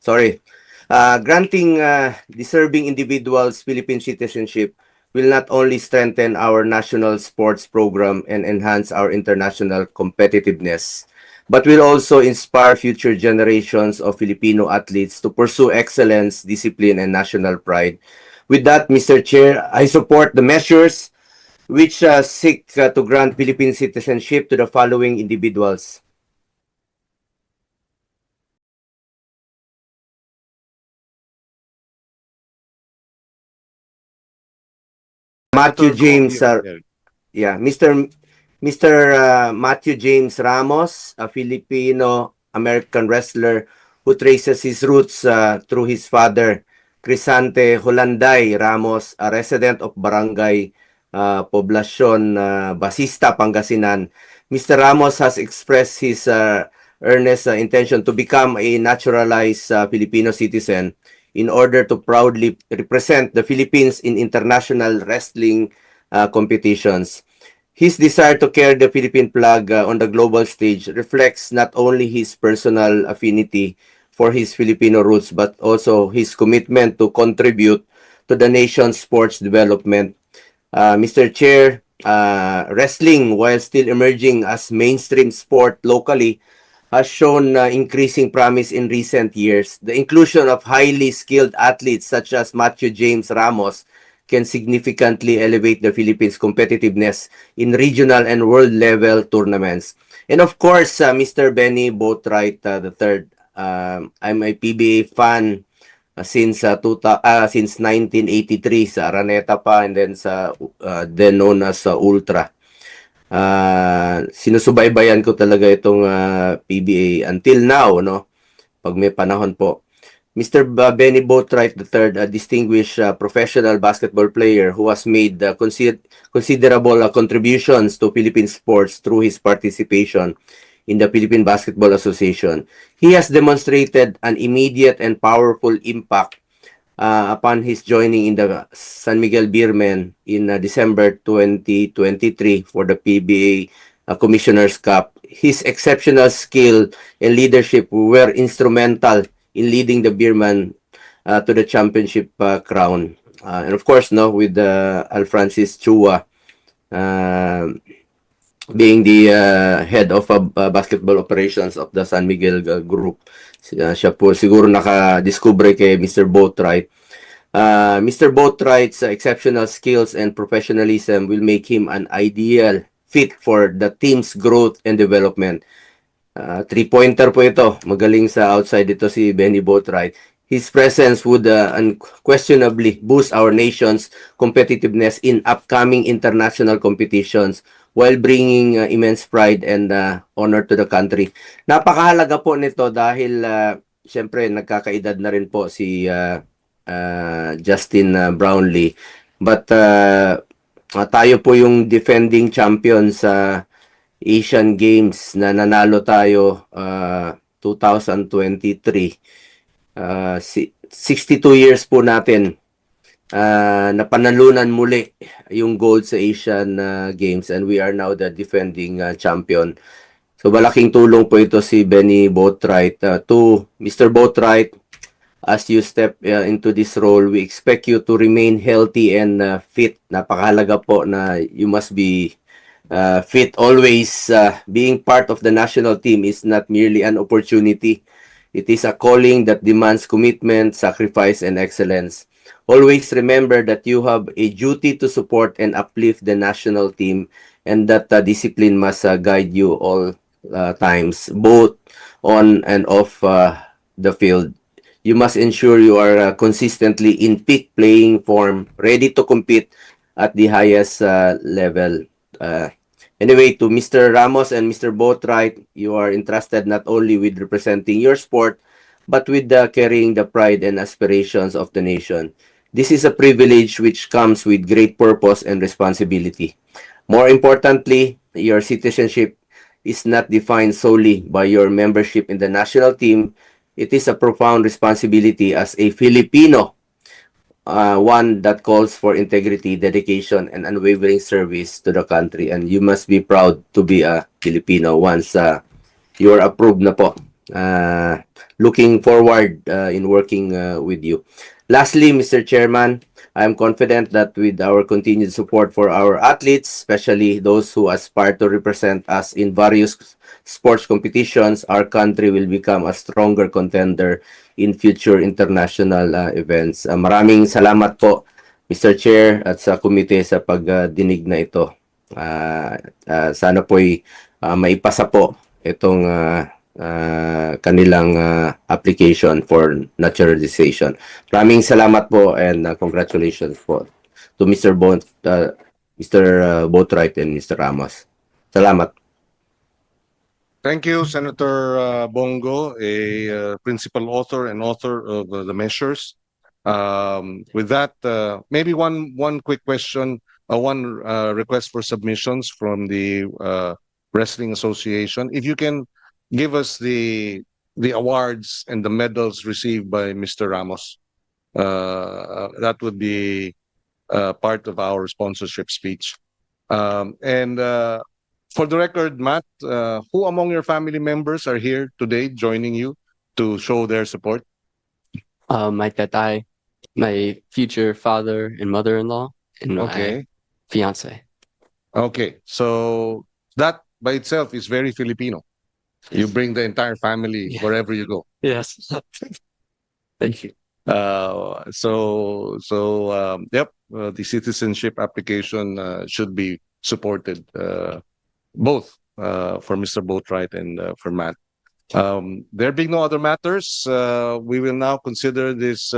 Sorry. Granting deserving individuals Philippine citizenship will not only strengthen our national sports program and enhance our international competitiveness, but will also inspire future generations of Filipino athletes to pursue excellence, discipline, and national pride. With that, Mr. Chair, I support the measures which seek to grant Philippine citizenship to the following individuals. Matthew James, Mr. Matthew James Ramos, a Filipino-American wrestler who traces his roots through his father, Crisante Holanday Ramos, a resident of Barangay Poblacion Basista, Pangasinan. Mr. Ramos has expressed his earnest intention to become a naturalized Filipino citizen in order to proudly represent the Philippines in international wrestling competitions. His desire to carry the Philippine flag on the global stage reflects not only his personal affinity for his Filipino roots, but also his commitment to contribute to the nation's sports development. Mr. Chair, wrestling, while still emerging as mainstream sport locally, has shown increasing promise in recent years. The inclusion of highly skilled athletes such as Matthew James Ramos can significantly elevate the Philippines' competitiveness in regional and world level tournaments. And of course, Mr. Bennie Boatwright the third. I'm a PBA fan since 1983 sa Araneta pa, and then sa then known as Ultra. Sinusubaybayan ko talaga itong PBA until now, no? Pag may panahon po. Mr. Bennie Boatwright III, a distinguished professional basketball player who has made considerable contributions to Philippine sports through his participation in the Philippine Basketball Association. He has demonstrated an immediate and powerful impact upon his joining in the San Miguel Beermen in December 2023 for the PBA Commissioner's Cup. His exceptional skill and leadership were instrumental in leading the Beermen to the championship crown. And of course, no, with Al Francis Chua being the head of basketball operations of the San Miguel group. Siya po siguro nakadiscover kay Mr. Boatwright. Mr. Boatwright's exceptional skills and professionalism will make him an ideal fit for the team's growth and development. Three-pointer po ito. Magaling sa outside ito si Bennie Boatwright. His presence would unquestionably boost our nation's competitiveness in upcoming international competitions while bringing immense pride and honor to the country. Napakahalaga po nito dahil siyempre nagkakaedad na rin po si Justin Brownlee. But tayo po yung defending champion sa Asian Games na nanalo tayo 2023. 62 years po natin napanalunan muli yung gold sa Asian Games, and we are now the defending champion. So malaking tulong po ito si Bennie Boatwright. To Mr. Boatwright, as you step into this role, we expect you to remain healthy and fit. Napakahalaga po na you must be fit always. Being part of the national team is not merely an opportunity. It is a calling that demands commitment, sacrifice, and excellence. Always remember that you have a duty to support and uplift the national team, and that discipline must guide you all times, both on and off the field. You must ensure you are consistently in peak playing form, ready to compete at the highest level. Anyway, to Mr. Ramos and Mr. Boatwright, you are entrusted not only with representing your sport, but with carrying the pride and aspirations of the nation. This is a privilege which comes with great purpose and responsibility. More importantly, your citizenship is not defined solely by your membership in the national team. It is a profound responsibility as a Filipino, one that calls for integrity, dedication, and unwavering service to the country. And you must be proud to be a Filipino once you are approved na po. Looking forward in working with you. Lastly, Mr. Chairman, I am confident that with our continued support for our athletes, especially those who aspire to represent us in various sports competitions, our country will become a stronger contender in future international events. Maraming salamat po, Mr. Chair, at sa komite sa pagdinig na ito. Sana po'y maipasa po itong kanilang application for naturalization. Maraming salamat po, and congratulations po to Mr. Boatwright and Mr. Ramos. Salamat. Thank you, Senator Bongo, a principal author and author of the measures. With that, maybe one quick question, one request for submissions from the Wrestling Association. If you can give us the awards and the medals received by Mr. Ramos, that would be part of our sponsorship speech. And for the record, Matt, who among your family members are here today joining you to show their support? My tatay, my future father and mother-in-law, and my fiance. Okay, so that by itself is very Filipino. You bring the entire family wherever you go. Yes. Thank you. Yep, the citizenship application should be supported, both for Mr. Boatwright and for Matt. There being no other matters, we will now consider this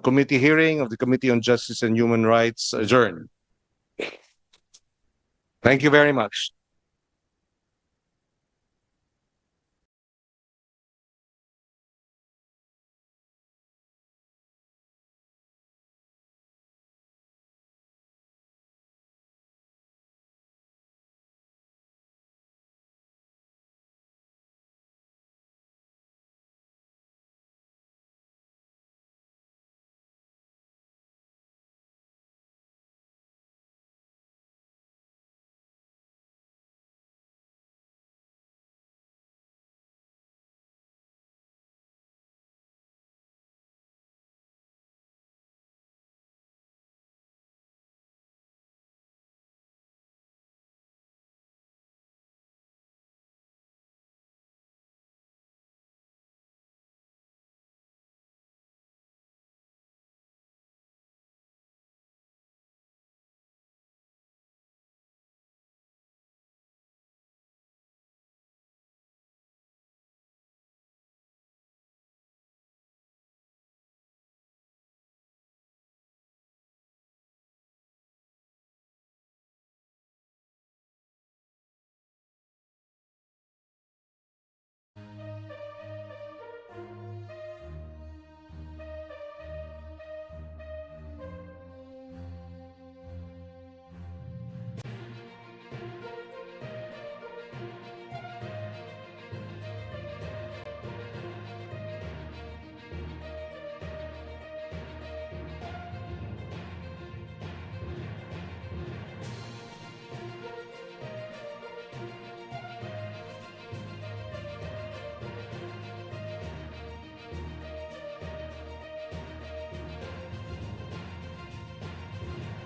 committee hearing of the Committee on Justice and Human Rights adjourned. Thank you very much.